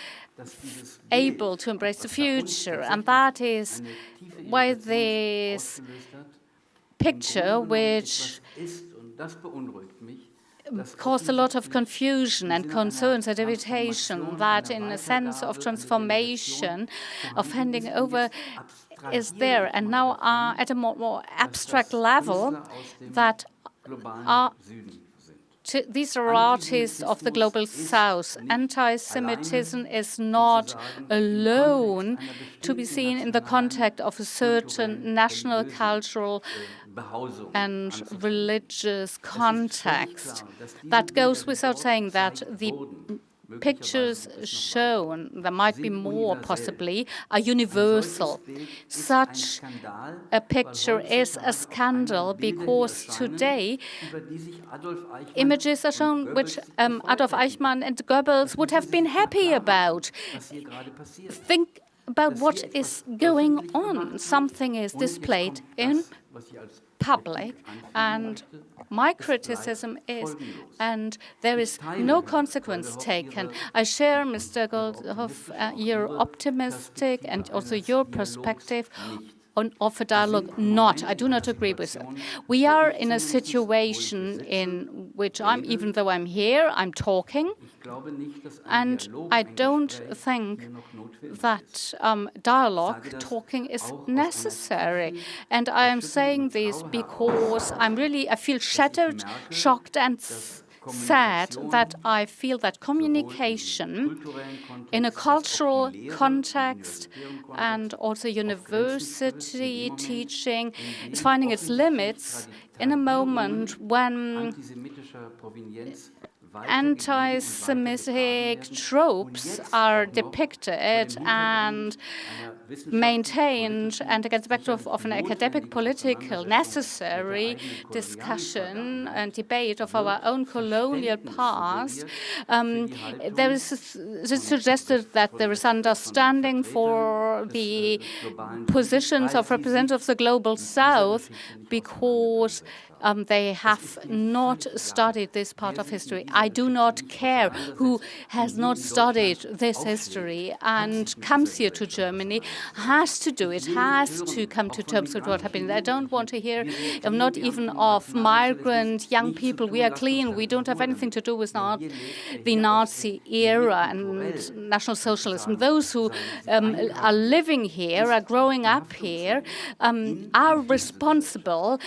S4: able to embrace the future. And that is why this picture, which caused a lot of confusion and concerns and irritation, that in a sense of transformation, of handing over, is there. And now at a more abstract level, that these are artists of the global south. Anti-Semitism is not alone to be seen in the context of a certain national, cultural, and religious context. That goes without saying that the pictures shown, there might be more possibly, are universal. Such a picture is a scandal because today images are shown which Adolf Eichmann and Goebbels would have been happy about. Think about what is going on. Something is displayed in public, and my criticism is, and there is no consequence taken. I share, Mr. Goldhoff, your optimistic and also your perspective. of a dialogue. I do not agree with it. We are in a situation in which even though I'm here, I'm talking, and I don't think that dialogue, talking is necessary. And I am saying this because I feel shattered, shocked, and sad that I feel that communication in a cultural context and also university teaching is finding its limits in a moment when anti-Semitic tropes are depicted and maintained, and against the backdrop of an academic, political, necessary discussion and debate of our own colonial past. There is suggested that there is understanding for the positions of representatives of the Global South because they have not studied this part of history. I do not care who has not studied this history and comes here to Germany, has to do it, has to come to terms with what happened. I don't want to hear not even of migrant young people. We are clean. We don't have anything to do with the Nazi era and National Socialism. Those who are living here, are growing up here, are responsible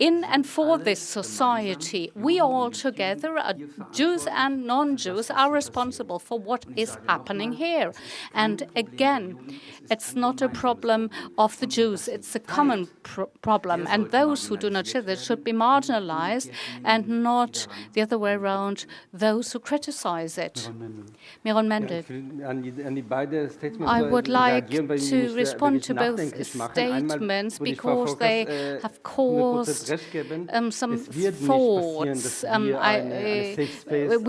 S4: in and for this society. We all together, Jews and non-Jews, are responsible for what is happening here. And again, it's not a problem of the Jews, it's a common problem. And those who do not share this should be marginalized and not the other way around, those who criticize it. Meron Mendel. I would like to respond to both statements because they have caused some thoughts.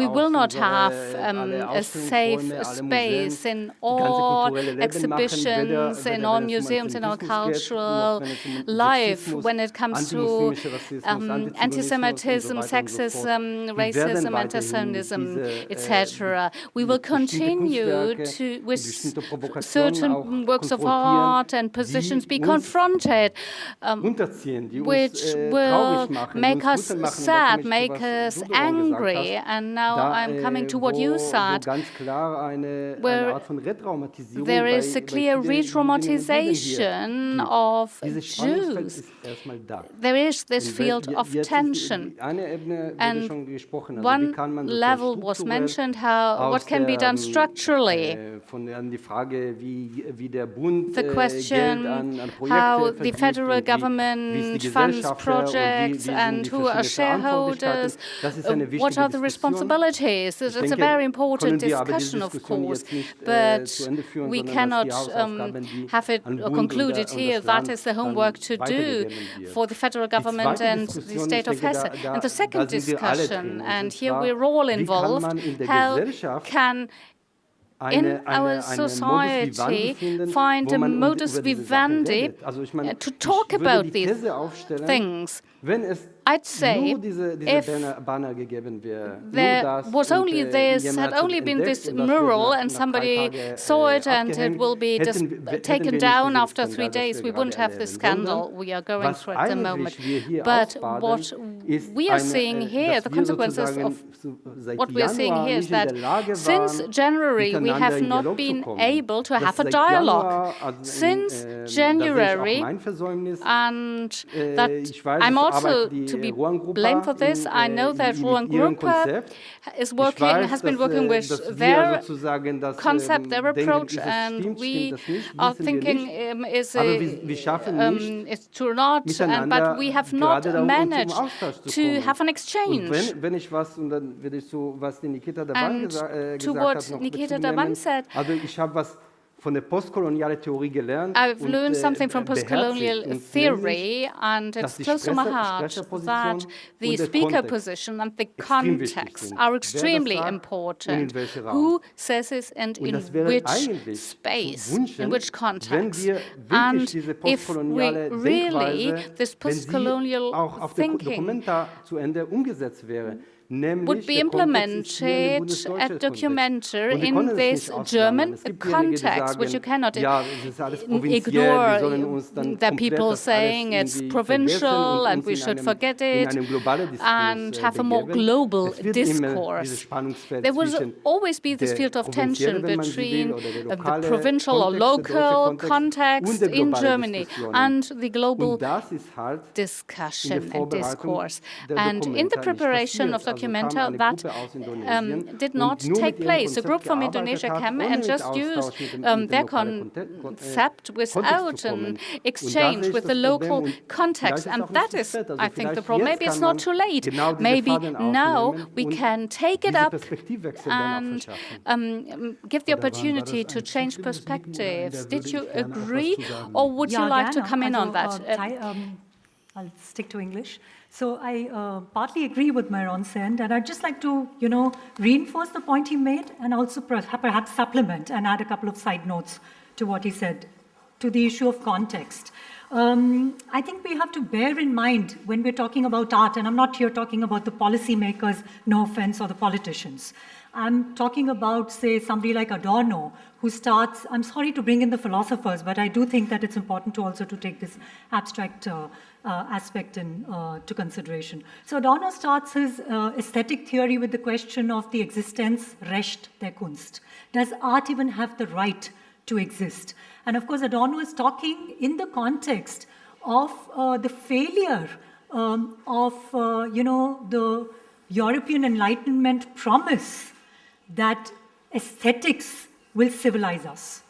S4: We will not have a safe space in all exhibitions, in all museums, in our cultural life when it comes to anti-Semitism, sexism, racism, anti-Semitism, etc. We will continue to, with certain works of art and positions, be confronted, which will make us sad, make us angry. And now I'm coming to what you said, where there is a clear re-traumatization of Jews. There is this field of tension. And one level was mentioned, what can be done structurally. The question how the federal government funds projects and who are shareholders, what are the responsibilities. It's a very important discussion, of course, but we cannot have it concluded here. That is the homework to do for the federal government and the state of Hesse. And the second discussion, and here we're all involved, how can in our society find a modus vivendi to talk about these things. I'd say if there was only this, had only been this mural and somebody saw it and it will be just taken down after 3 days, we wouldn't have this scandal we are going through at the moment. But what we are seeing here, the consequences of what we are seeing here is that since January we have not been able to have a dialogue. Since January, and that I'm also to be blamed for this. I know that Roland Gruppe has been working with their concept, their approach, and we are thinking it's true or not, but we have not managed to have an exchange. And to what Nikita Dhawan said, I've learned something from postcolonial theory, and it's close to my heart that the speaker position and the context are extremely important. Who says this and in which space, in which context? And if we really, this postcolonial thinking would be implemented at documenta in this German context, which you cannot ignore. There are people saying it's provincial and we should forget it and have a more global discourse. There will always be this field of tension between the provincial or local context in Germany and the global discussion and discourse. And in the preparation of documenta, that did not take place. A group from Indonesia came and just used their concept without an exchange with the local context. And that is, I think, the problem. Maybe it's not too late. Maybe now we can take it up and give the opportunity to change perspectives. Did you agree, or would you like to come in on that?
S5: I'll stick to English. So I partly agree with Meron said, and I'd just like to, reinforce the point he made and also perhaps supplement and add a couple of side notes to what he said, to the issue of context. I think we have to bear in mind when we're talking about art, and I'm not here talking about the policymakers, no offense, or the politicians. I'm talking about, say, somebody like Adorno, who starts, I'm sorry to bring in the philosophers, but I do think that it's important to also to take this abstract aspect to consideration. So Adorno starts his aesthetic theory with the question of the existenz Recht der Kunst. Does art even have the right to exist? And of course, Adorno is talking in the context of the failure of, the European Enlightenment promise that aesthetics will civilize us.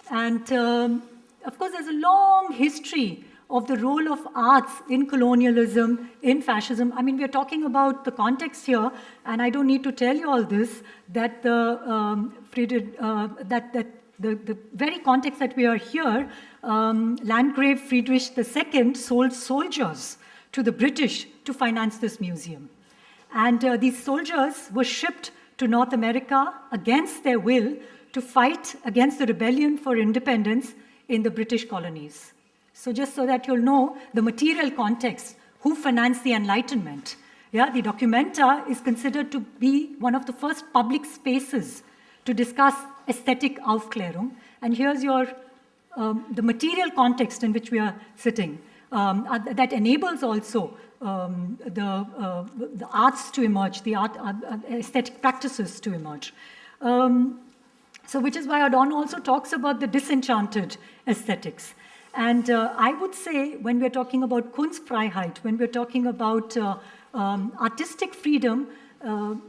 S5: And of course, there's a long history of the role of arts in colonialism, in fascism. I mean, we're talking about the context here, and I don't need to tell you all this, that the very context that we are here, Landgrave Friedrich II sold soldiers to the British to finance this museum. And these soldiers were shipped to North America against their will to fight against the rebellion for independence in the British colonies. So just so that you'll know the material context, who financed the Enlightenment. Yeah, the documenta is considered to be one of the first public spaces to discuss aesthetic Aufklärung. And here's the material context in which we are sitting that enables also the arts to emerge, the aesthetic practices to emerge. So which is why Adorno also talks about the disenchanted aesthetics. And I would say when we're talking about Kunstfreiheit, when we're talking about artistic freedom,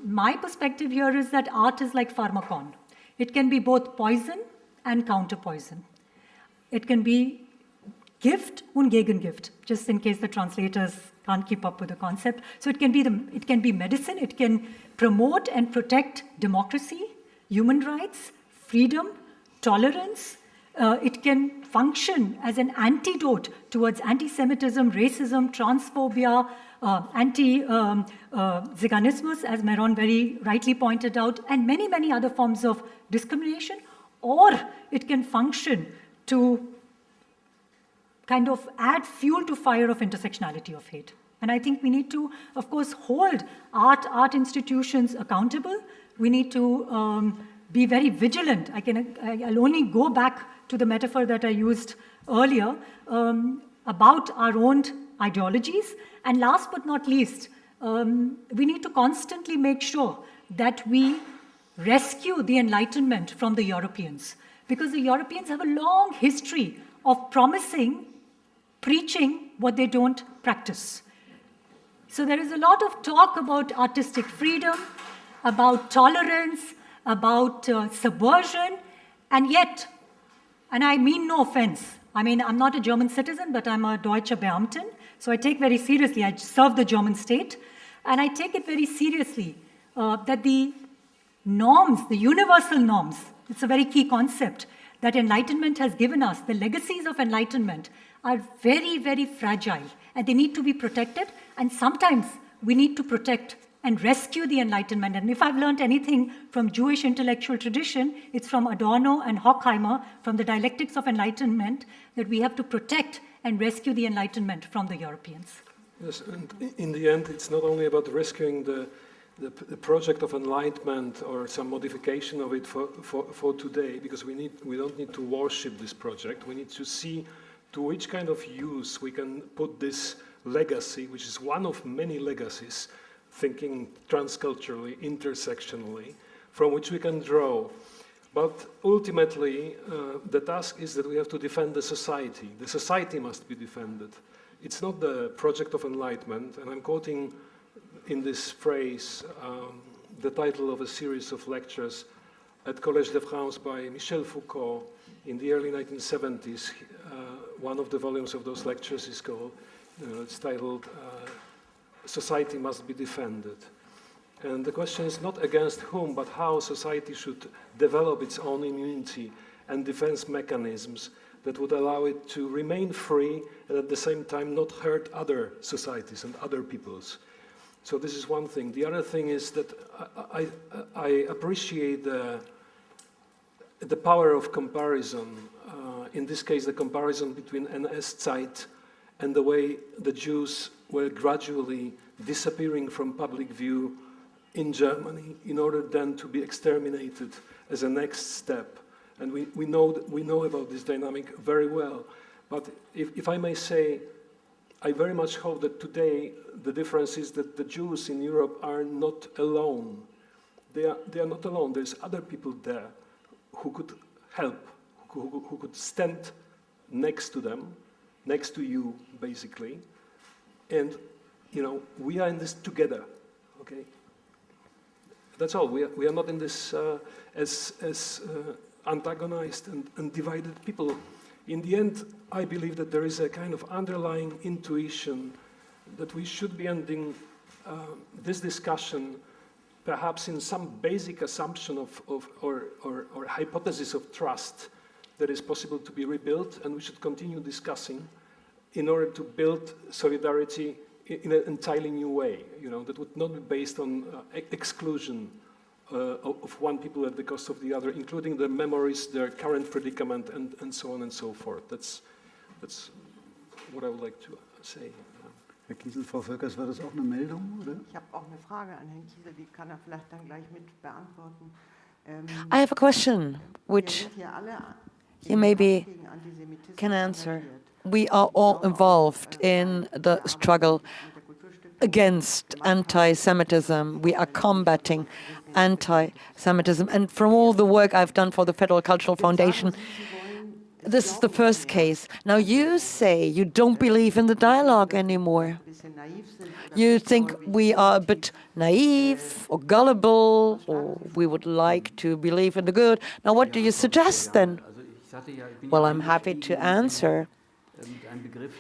S5: my perspective here is that art is like pharmacon. It can be both poison and counter-poison. It can be Gift und Gegengift, just in case the translators can't keep up with the concept. So it can be medicine, it can promote and protect democracy, human rights, freedom, tolerance. It can function as an antidote towards anti-Semitism, racism, transphobia, anti-Ziganismus, as Meron very rightly pointed out, and many, many other forms of discrimination. Or it can function to kind of add fuel to fire of intersectionality of hate. And I think we need to, of course, hold art institutions accountable. We need to be very vigilant. I'll only go back to the metaphor that I used earlier about our own ideologies. And last but not least, we need to constantly make sure that we rescue the Enlightenment from the Europeans. Because the Europeans have a long history of preaching what they don't practice. So there is a lot of talk about artistic freedom, about tolerance, about subversion, and yet, and I mean no offense, I mean, I'm not a German citizen, but I'm a Deutsche Beamtin, so I take very seriously, I serve the German state, and I take it very seriously that the norms, the universal norms, it's a very key concept that Enlightenment has given us, the legacies of Enlightenment are very, very fragile, and they need to be protected, and sometimes we need to protect and rescue the Enlightenment. And if I've learned anything from Jewish intellectual tradition, it's from Adorno and Horkheimer, from the dialectics of Enlightenment, that we have to protect and rescue the Enlightenment from the Europeans.
S6: Yes, and in the end, it's not only about rescuing the project of enlightenment or some modification of it for today, because we don't need to worship this project. We need to see to which kind of use we can put this legacy, which is one of many legacies, thinking transculturally, intersectionally, from which we can draw. But ultimately, the task is that we have to defend the society. The society must be defended. It's not the project of enlightenment, and I'm quoting in this phrase the title of a series of lectures at Collège de France by Michel Foucault in the early 1970s. One of the volumes of those lectures is called, it's titled Society Must Be Defended. And the question is not against whom, but how society should develop its own immunity and defense mechanisms that would allow it to remain free and at the same time not hurt other societies and other peoples. So this is one thing. The other thing is that I appreciate the power of comparison. In this case, the comparison between NS-Zeit and the way the Jews were gradually disappearing from public view in Germany in order then to be exterminated as a next step. And we know about this dynamic very well. But if I may say, I very much hope that today the difference is that the Jews in Europe are not alone. They are not alone. There's other people there who could help, who could stand next to them, next to you, basically. And, you know, we are in this together, okay? That's all. We are not in this as antagonized and divided people. In the end, I believe that there is a kind of underlying intuition that we should be ending this discussion perhaps in some basic assumption or hypothesis of trust that is possible to be rebuilt, and we should continue discussing in order to build solidarity in an entirely new way, you know, that would not be based on exclusion of one people at the cost of the other, including their memories, their current predicament, and so on and so forth. That's what I would like to say.
S2: Herr Kiesel, Frau Völkers, war das auch eine Meldung, oder?
S7: Ich habe auch eine Frage an Herrn Kiesel, die kann vielleicht dann gleich mit beantworten.
S1: I have a question, which you maybe can answer. We are all involved in the struggle against anti-Semitism. We are combating anti-Semitism. And from all the work I've done for the Federal Cultural Foundation, this is the first case. Now you say you don't believe in the dialogue anymore. You think we are a bit naive or gullible, or we would like to believe in the good. Now what do you suggest then? Well, I'm happy to answer,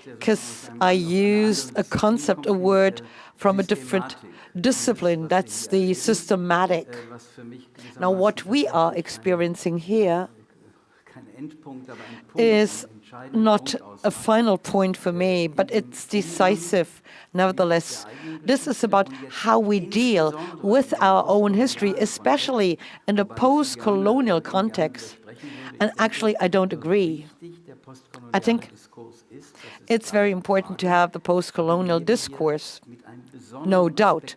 S1: because I used a concept, a word from a different discipline. That's the systematic. Now what we are experiencing here is not a final point for me, but it's decisive nevertheless. This is about how we deal with our own history, especially in the post-colonial context. And actually, I don't agree. I think it's very important to have the post-colonial discourse, no doubt.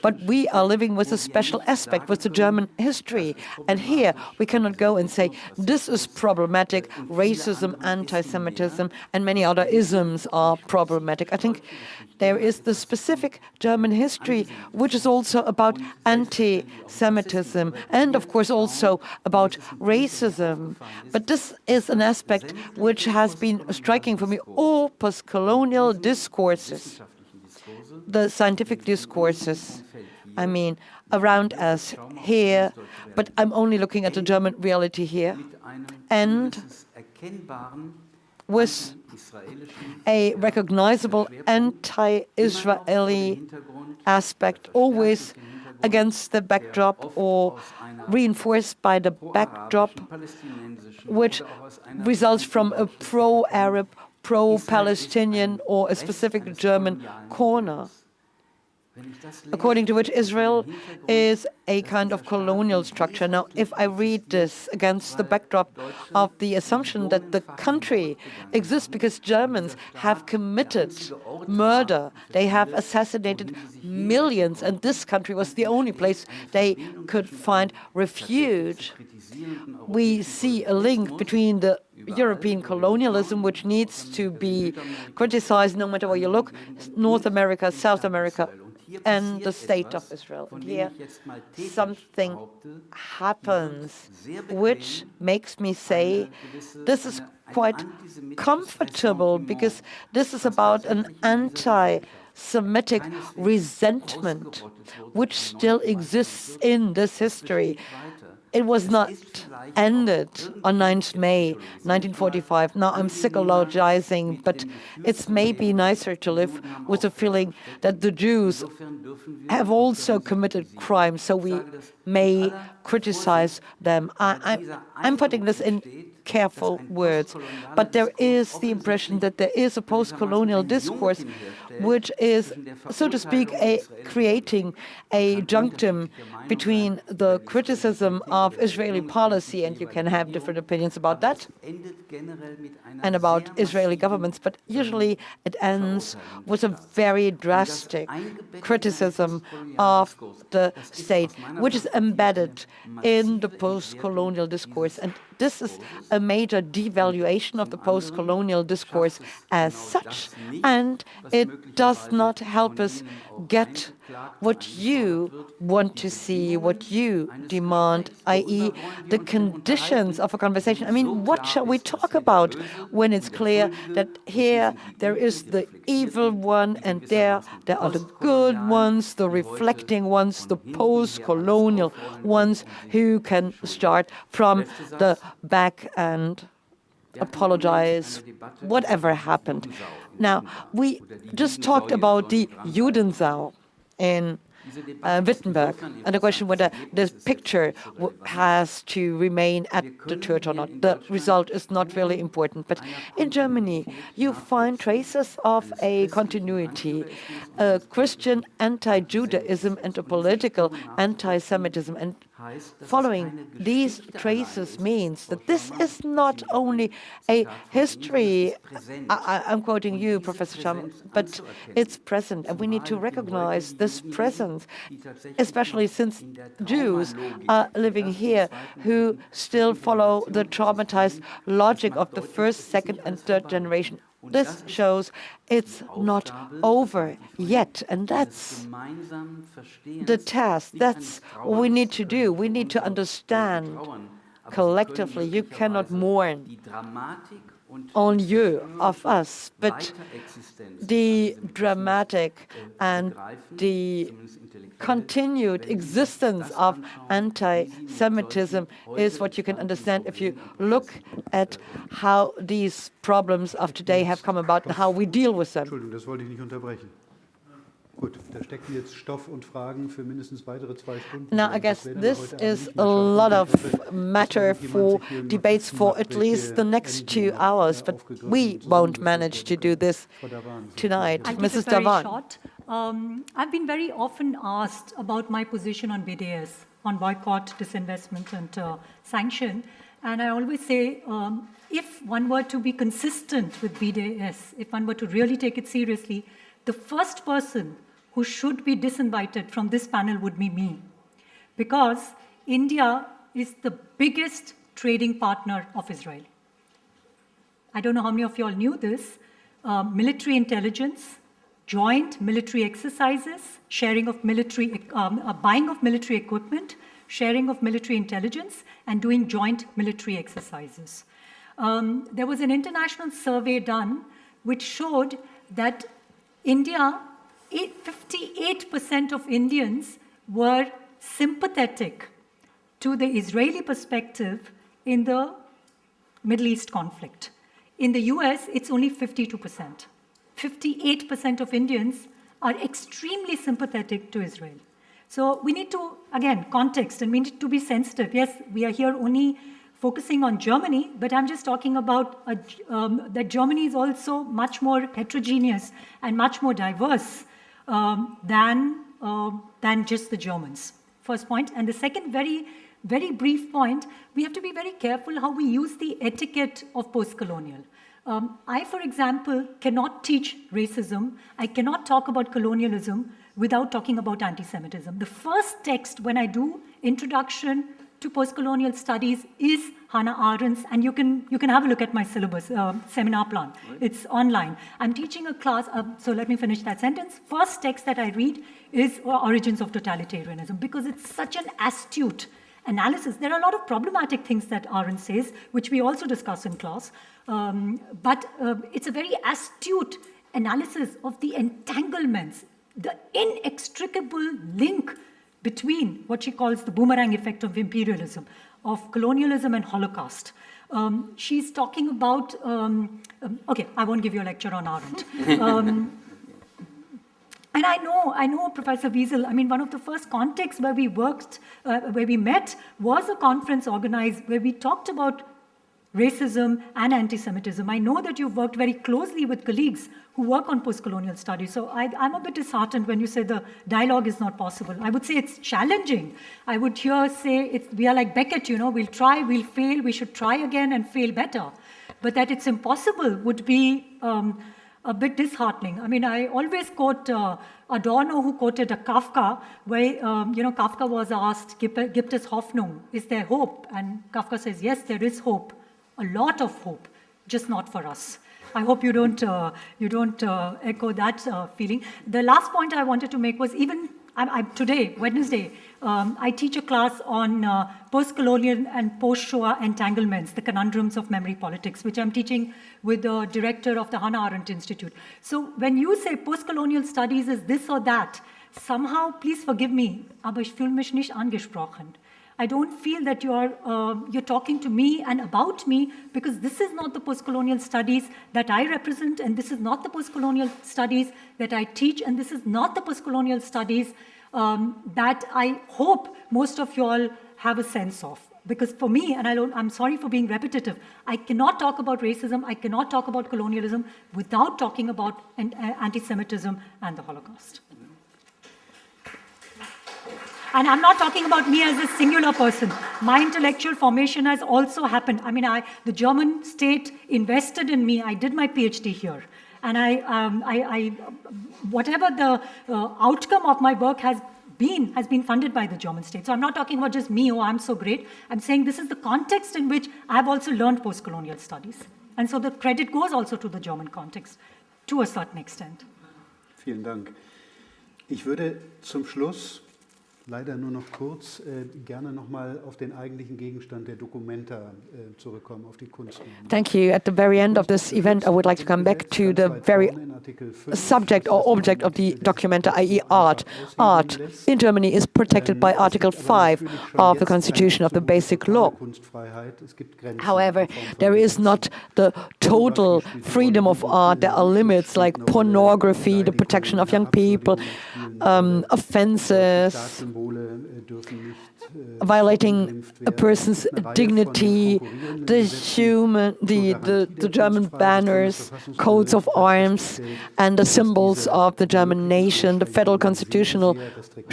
S1: But we are living with a special aspect, with the German history. And here we cannot go and say, this is problematic, racism, anti-Semitism, and many other isms are problematic. I think there is the specific German history, which is also about anti-Semitism, and of course also about racism. But this is an aspect which has been striking for me. All post-colonial discourses, the scientific discourses, I mean, around us here, but I'm only looking at the German reality here, and with a recognizable anti-Israeli aspect, always against the backdrop or reinforced by the backdrop, which results from a pro-Arab, pro-Palestinian or a specific German corner. according to which Israel is a kind of colonial structure. Now, if I read this against the backdrop of the assumption that the country exists because Germans have committed murder, they have assassinated millions, and this country was the only place they could find refuge, we see a link between the European colonialism, which needs to be criticized no matter where you look, North America, South America, and the state of Israel. And here something happens which makes me say this is quite comfortable, because this is about an anti-Semitic resentment which still exists in this history. It was not ended on 9th May 1945. Now I'm psychologizing, but it's maybe nicer to live with the feeling that the Jews have also committed crimes, so we may criticize them. I'm putting this in careful words, but there is the impression that there is a post-colonial discourse which is, so to speak, creating a junctum between the criticism of Israeli policy, and you can have different opinions about that, and about Israeli governments, but usually it ends with a very drastic criticism of the state, which is embedded in the post-colonial discourse. And this is a major devaluation of the post-colonial discourse as such, and it does not help us get what you want to see, what you demand, i.e. the conditions of a conversation. I mean, what shall we talk about when it's clear that here there is the evil one and there are the good ones, the reflecting ones, the post-colonial ones who can start from the back and apologize, whatever happened. Now, we just talked about the Judensau in Wittenberg, and the question whether this picture has to remain at the church or not. The result is not really important. But in Germany, you find traces of a continuity, a Christian anti-Judaism and a political anti-Semitism. And following these traces means that this is not only a history, I'm quoting you, Professor Scham, but it's present, and we need to recognize this presence, especially since Jews are living here who still follow the traumatized logic of the first, second, and third generation. This shows it's not over yet, and that's the task. That's what we need to do. We need to understand collectively. You cannot mourn on you of us, but the dramatic and the continued existence of anti-Semitism is what you can understand if you look at how these problems of today have come about and how we deal with them.
S2: Entschuldigung, das wollte ich nicht unterbrechen. Gut, da stecken jetzt Stoff und Fragen für mindestens weitere 2 Stunden.
S1: Now, I guess this is a lot of matter for debates for at least the next 2 hours, but we won't manage to do this tonight. Mrs. Dhawan.
S5: I've been very often asked about my position on BDS, on boycott, disinvestment, and sanction. And I always say, if one were to be consistent with BDS, if one were to really take it seriously, the first person who should be disinvited from this panel would be me. Because India is the biggest trading partner of Israel. I don't know how many of you all knew this. Military intelligence, joint military exercises, sharing of military, buying of military equipment, sharing of military intelligence, and doing joint military exercises. There was an international survey done which showed that India, 58% of Indians were sympathetic to the Israeli perspective in the Middle East conflict. In the US, it's only 52%. 58% of Indians are extremely sympathetic to Israel. So we need to, again, context, and we need to be sensitive. Yes, we are here only focusing on Germany, but I'm just talking about that Germany is also much more heterogeneous and much more diverse than than just the Germans. First point. And the second very, very brief point, we have to be very careful how we use the etiquette of post-colonial. I, for example, cannot teach racism. I cannot talk about colonialism without talking about anti-Semitism. The first text when I do introduction to post-colonial studies is Hannah Arendt's, and you can have a look at my syllabus, seminar plan. Right. It's online. I'm teaching a class, so let me finish that sentence. First text that I read is Origins of Totalitarianism, because it's such an astute analysis. There are a lot of problematic things that Arendt says, which we also discuss in class, but it's a very astute analysis of the entanglements, the inextricable link between what she calls the boomerang effect of imperialism, of colonialism and Holocaust. She's talking about, okay, I won't give you a lecture on Arendt. And I know Professor Wiesel, I mean, one of the first contexts where we worked, where we met was a conference organized where we talked about racism and anti-Semitism. I know that you've worked very closely with colleagues who work on post-colonial studies. So I'm a bit disheartened when you say the dialogue is not possible. I would say it's challenging. I would here say we are like Beckett, you know, we'll try, we'll fail, we should try again and fail better. But that it's impossible would be a bit disheartening. I mean, I always quote Adorno, who quoted a Kafka, where, Kafka was asked, gibt es Hoffnung? Is there hope? And Kafka says, yes, there is hope. A lot of hope, just not for us. I hope you don't echo that feeling. The last point I wanted to make was today, Wednesday, I teach a class on post-colonial and post-Shoah entanglements, the conundrums of memory politics, which I'm teaching with the director of the Hannah Arendt Institute. So when you say post-colonial studies is this or that, somehow, please forgive me, aber ich fühle mich nicht angesprochen. I don't feel that you're talking to me and about me, because this is not the post-colonial studies that I represent, and this is not the post-colonial studies that I teach, and this is not the post-colonial studies that I hope most of you all have a sense of. Because for me, and I'm sorry for being repetitive, I cannot talk about racism, I cannot talk about colonialism without talking about anti-Semitism and the Holocaust. And I'm not talking about me as a singular person. My intellectual formation has also happened. I mean, the German state invested in me. I did my PhD here. And whatever the outcome of my work has been funded by the German state. So I'm not talking about just me, oh, I'm so great. I'm saying this is the context in which I've also learned post-colonial studies. And so the credit goes also to the German context, to a certain extent.
S2: Vielen Dank. Ich würde zum Schluss leider nur noch kurz gerne nochmal auf den eigentlichen Gegenstand der documenta zurückkommen, auf die Kunst.
S1: Thank you. At the very end of this event, I would like to come back to the very subject or object of the documenta, i.e. art. Art in Germany is protected by Article 5 of the Constitution of the Basic Law. However, there is not the total freedom of art. There are limits like pornography, the protection of young people, offenses, violating a person's dignity, the German banners, coats of arms, and the symbols of the German nation. The Federal Constitutional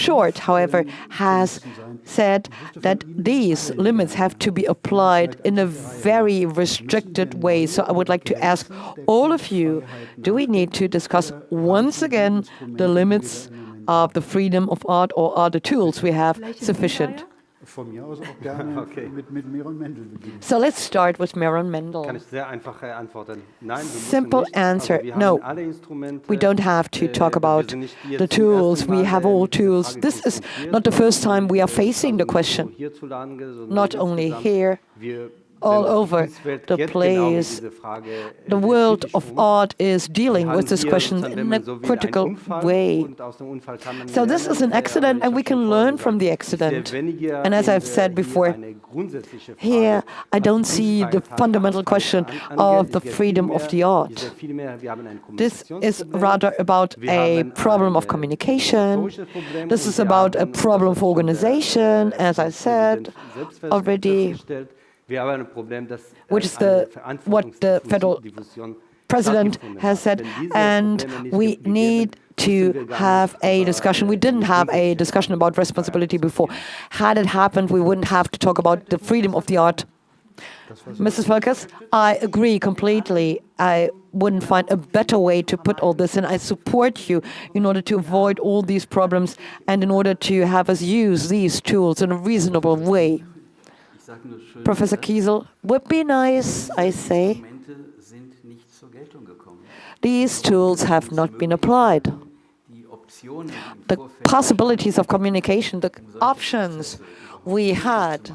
S1: Court, however, has said that these limits have to be applied in a very restricted way. So I would like to ask all of you, do we need to discuss once again the limits of the freedom of art, or are the tools we have sufficient?
S2: Okay. Mit Meron Mendel beginnen.
S1: So let's start with Meron Mendel.
S8: Kann ich sehr einfach antworten. Nein,
S1: simple answer, no. We don't have to talk about the tools. We have all tools. This is not the first time we are facing the question. Not only here, all over the place. The world of art is dealing with this question in a critical way. So this is an accident, and we can learn from the accident. And as I've said before, here I don't see the fundamental question of the freedom of the art. This is rather about a problem of communication. This is about a problem of organization, as I said already, which is what the Federal President has said, and we need to have a discussion. We didn't have a discussion about responsibility before. Had it happened, we wouldn't have to talk about the freedom of the art. Mrs. Volkers, I agree completely. I wouldn't find a better way to put all this in. I support you in order to avoid all these problems and in order to have us use these tools in a reasonable way. Professor Kiesel, would be nice, I say. These tools have not been applied. The possibilities of communication, the options we had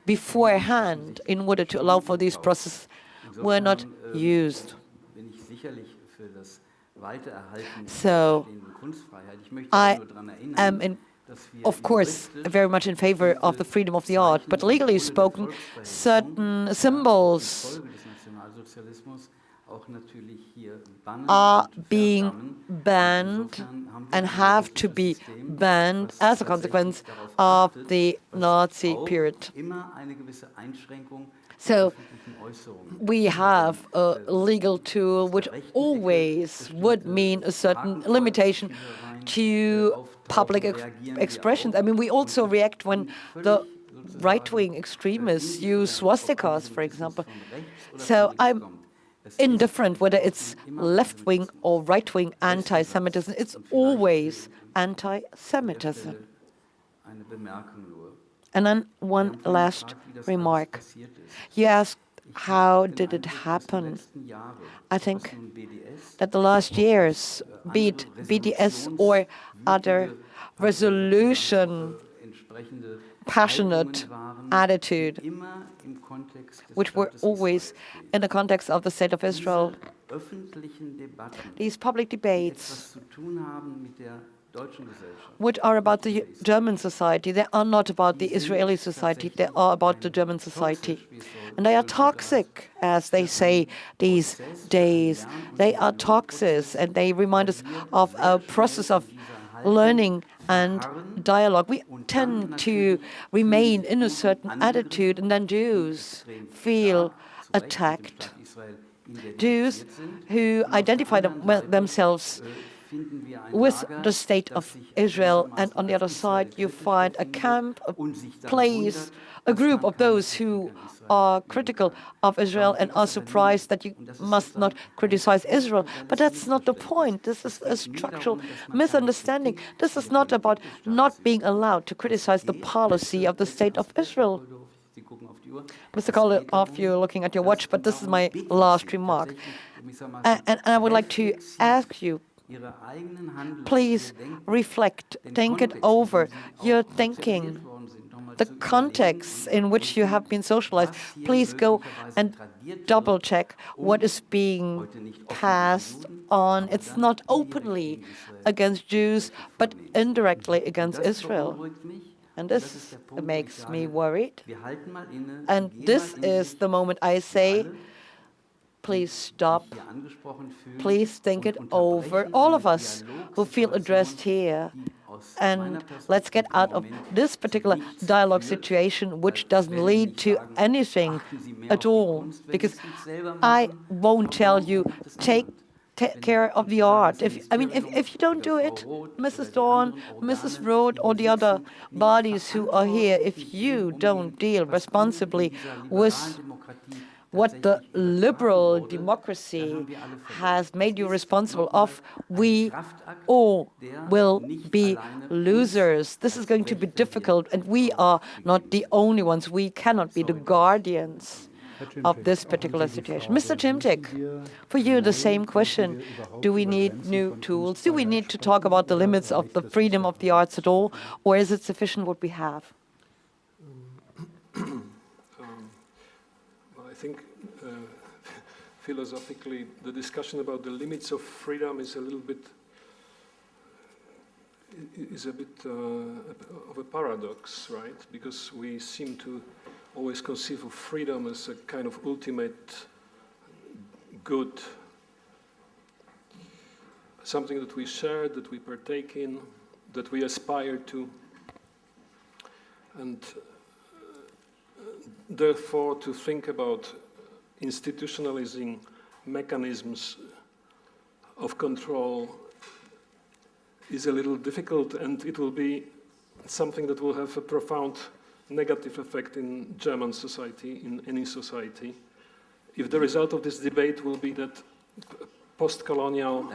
S1: beforehand in order to allow for these processes were not used. So I am, of course, very much in favor of the freedom of the art, but legally spoken, certain symbols are being banned and have to be banned as a consequence of the Nazi period. So we have a legal tool which always would mean a certain limitation to public expressions. I mean, we also react when the right-wing extremists use swastikas, for example. So I'm indifferent whether it's left-wing or right-wing anti-Semitism. It's always anti-Semitism. And then one last remark. You asked, how did it happen? I think that the last years, be it BDS or other resolution, passionate attitude, which were always in the context of the state of Israel. These public debates, which are about the German society, they are not about the Israeli society, they are about the German society. And they are toxic, as they say these days. They are toxic, and they remind us of a process of learning and dialogue. We tend to remain in a certain attitude, and then Jews feel attacked. Jews who identify themselves with the state of Israel, and on the other side you find a camp, a place, a group of those who are critical of Israel and are surprised that you must not criticize Israel. But that's not the point. This is a structural misunderstanding. This is not about not being allowed to criticize the policy of the state of Israel. Mr. Koloff, you're looking at your watch, but this is my last remark. And I would like to ask you, please reflect, think it over, your thinking, the context in which you have been socialized. Please go and double-check what is being passed on. It's not openly against Jews, but indirectly against Israel. And this makes me worried. And this is the moment I say, please stop. Please think it over. All of us who feel addressed here. And let's get out of this particular dialogue situation, which doesn't lead to anything at all. Because I won't tell you, take care of the art. If you don't do it, Mrs. Dawn, Mrs. Roth, or the other bodies who are here, if you don't deal responsibly with what the liberal democracy has made you responsible of, we all will be losers. This is going to be difficult, and we are not the only ones. We cannot be the guardians of this particular situation. Mr. Chimtik, for you the same question. Do we need new tools? Do we need to talk about the limits of the freedom of the arts at all, or is it sufficient what we have?
S6: I think philosophically the discussion about the limits of freedom is a bit of a paradox, right? Because we seem to always conceive of freedom as a kind of ultimate good, something that we share, that we partake in, that we aspire to, and therefore to think about institutionalizing mechanisms of control is a little difficult, and it will be something that will have a profound negative effect in German society, in any society, if the result of this debate will be that post-colonial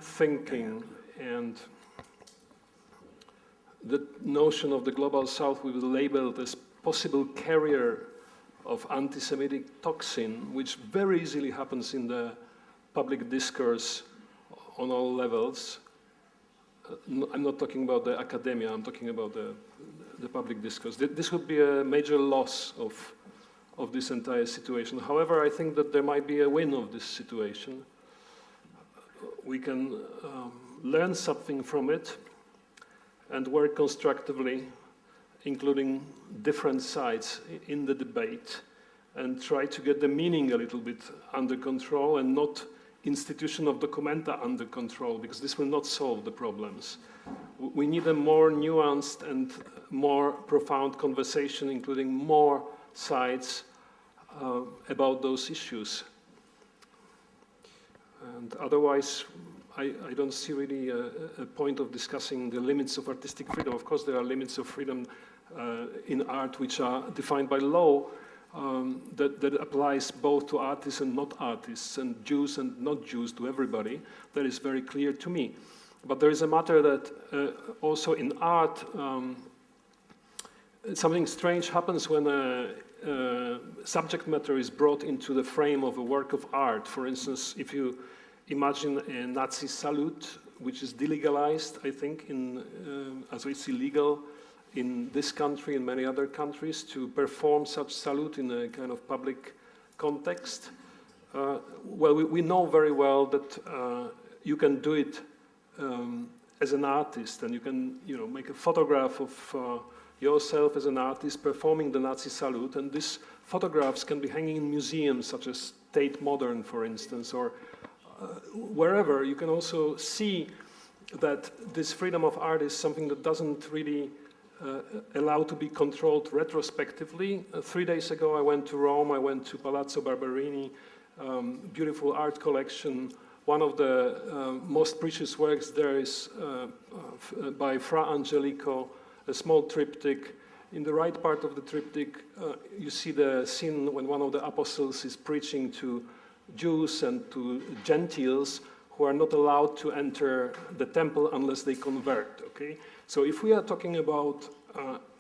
S6: thinking and the notion of the global south will be labeled as possible carrier of anti-Semitic toxin, which very easily happens in the public discourse on all levels. I'm not talking about the academia, I'm talking about the public discourse. This would be a major loss of this entire situation. However, I think that there might be a win of this situation. We can learn something from it and work constructively, including different sides in the debate, and try to get the meaning a little bit under control and not institution of documenta under control, because this will not solve the problems. We need a more nuanced and more profound conversation, including more sides about those issues. And otherwise, I don't see really a point of discussing the limits of artistic freedom. Of course, there are limits of freedom in art which are defined by law, that applies both to artists and not artists, and Jews and not Jews, to everybody. That is very clear to me. But there is a matter that also in art, something strange happens when subject matter is brought into the frame of a work of art. For instance, if you imagine a Nazi salute, which is delegalized, I think, as it's illegal in this country and many other countries to perform such salute in a kind of public context. Well, we know very well that you can do it as an artist, and you can, make a photograph of yourself as an artist performing the Nazi salute, and these photographs can be hanging in museums such as Tate Modern, for instance, or wherever. You can also see that this freedom of art is something that doesn't really allow to be controlled retrospectively. 3 days ago I went to Rome, I went to Palazzo Barberini, beautiful art collection. One of the most precious works there is by Fra Angelico, a small triptych. In the right part of the triptych, you see the scene when one of the apostles is preaching to Jews and to Gentiles who are not allowed to enter the temple unless they convert, okay? So if we are talking about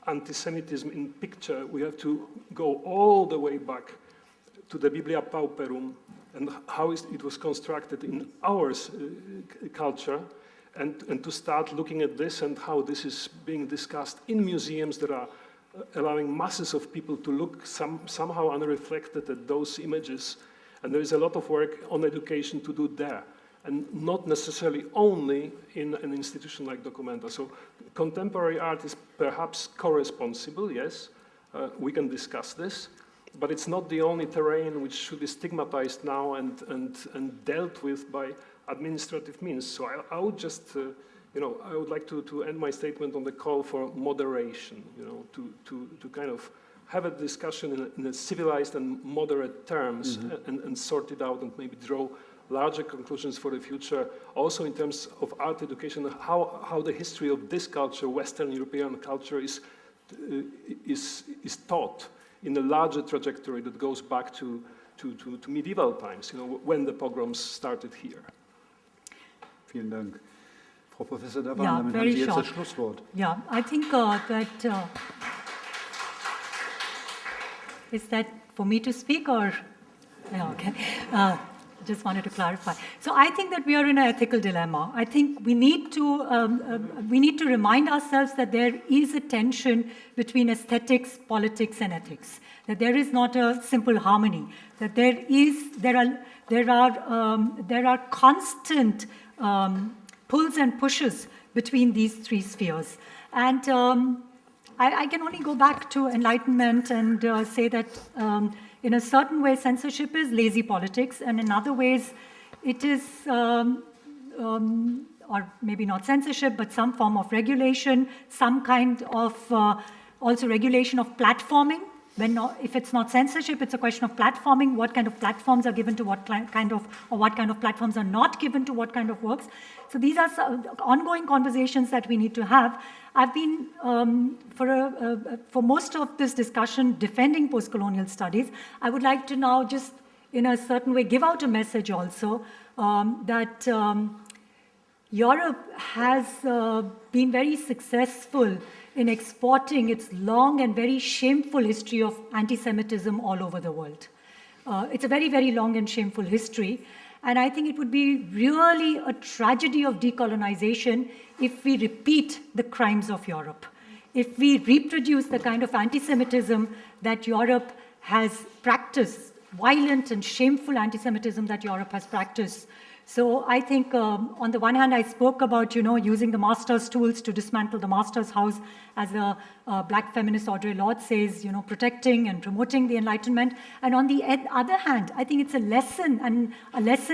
S6: anti-Semitism in picture, we have to go all the way back to the Biblia Pauperum and how it was constructed in our culture, and to start looking at this and how this is being discussed in museums that are allowing masses of people to look somehow unreflected at those images. And there is a lot of work on education to do there, and not necessarily only in an institution like Documenta. So contemporary art is perhaps co-responsible, yes, we can discuss this, but it's not the only terrain which should be stigmatized now and dealt with by administrative means. So I would just, I would like to end my statement on the call for moderation, to kind of have a discussion in a civilized and moderate terms, and sort it out and maybe draw larger conclusions for the future, also in terms of art education, how the history of this culture, Western European culture, is taught in a larger trajectory that goes back to medieval times, when the pogroms started here.
S2: Vielen Dank. Frau Professor Dhawan, damit haben Sie jetzt das Schlusswort.
S5: Yeah, I think that is that for me to speak, or yeah, okay. Just wanted to clarify. So I think that we are in an ethical dilemma. I think we need to remind ourselves that there is a tension between aesthetics, politics, and ethics. That there is not a simple harmony. That there are constant pulls and pushes between these three spheres. And I can only go back to Enlightenment and say that in a certain way, censorship is lazy politics, and in other ways, it is, or maybe not censorship, but some form of regulation, some kind of also regulation of platforming. if it's not censorship, it's a question of platforming, what kind of platforms are given to what kind of, or what kind of platforms are not given to what kind of works. So these are ongoing conversations that we need to have. I've been, for most of this discussion, defending post-colonial studies. I would like to now just, in a certain way, give out a message also that Europe has been very successful in exporting its long and very shameful history of anti-Semitism all over the world. It's a very, very long and shameful history. And I think it would be really a tragedy of decolonization if we repeat the crimes of Europe. If we reproduce the kind of anti-Semitism that Europe has practiced, violent and shameful anti-Semitism that Europe has practiced. So I think on the one hand, I spoke about, using the master's tools to dismantle the master's house, as a black feminist Audre Lorde says, protecting and promoting the Enlightenment. And on the other hand, I think it's a lesson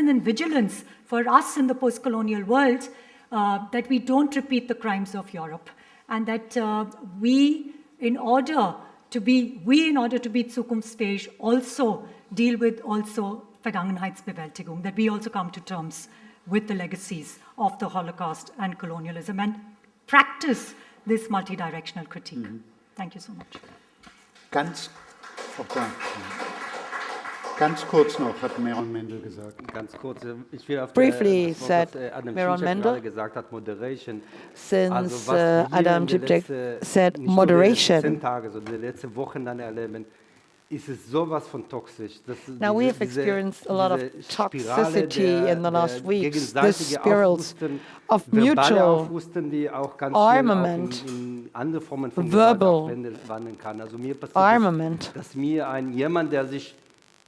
S5: in vigilance for us in the post-colonial world that we don't repeat the crimes of Europe. And that we, in order to be zukunftsfähig, also deal with Vergangenheitsbewältigung, that we also come to terms with the legacies of the Holocaust and colonialism and practice this multidirectional critique. Thank you so much.
S2: Ganz kurz noch, hat Meron Mendel gesagt.
S8: Ganz kurz, ich will auf
S1: Briefly said
S8: Meron
S1: Mendel,
S8: gesagt hat, moderation.
S1: since Adam Zizek said moderation.
S8: 10 Tage, so die letzten Wochen dann erleben, ist es sowas von toxisch.
S1: Now we have experienced a lot of toxicity in the last weeks, these spirals of mutual armament, verbal armament.
S8: Dass mir jemand, der sich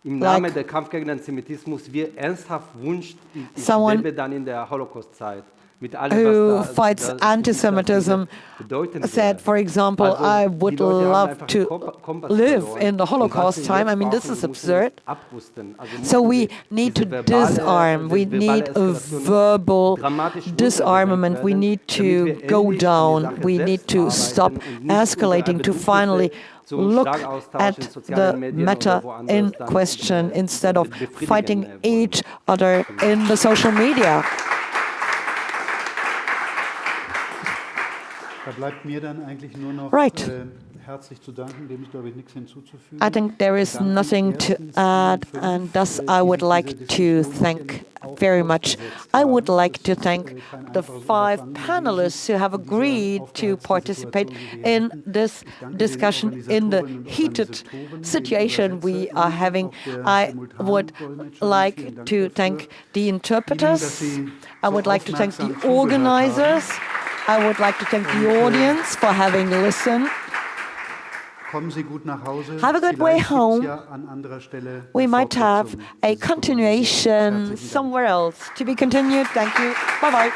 S8: im Namen der Kampf gegen Antisemitismus ernsthaft wünscht, ich lebe dann in der Holocaust-Zeit.
S1: Who fights anti-Semitism said, for example, I would love to live in the Holocaust time. I mean, this is absurd. So we need to disarm. We need a verbal disarmament. We need to go down. We need to stop escalating, to finally look at the matter in question instead of fighting each other in the social media.
S2: Da bleibt mir dann eigentlich nur noch herzlich zu danken, dem ist, glaube ich, nichts hinzuzufügen.
S1: I think there is nothing to add, and thus I would like to thank very much. I would like to thank the 5 panelists who have agreed to participate in this discussion in the heated situation we are having. I would like to thank the interpreters. I would like to thank the organizers. I would like to thank the audience for having listened. Have a good way home. We might have a continuation somewhere else. To be continued. Thank you. Bye-bye.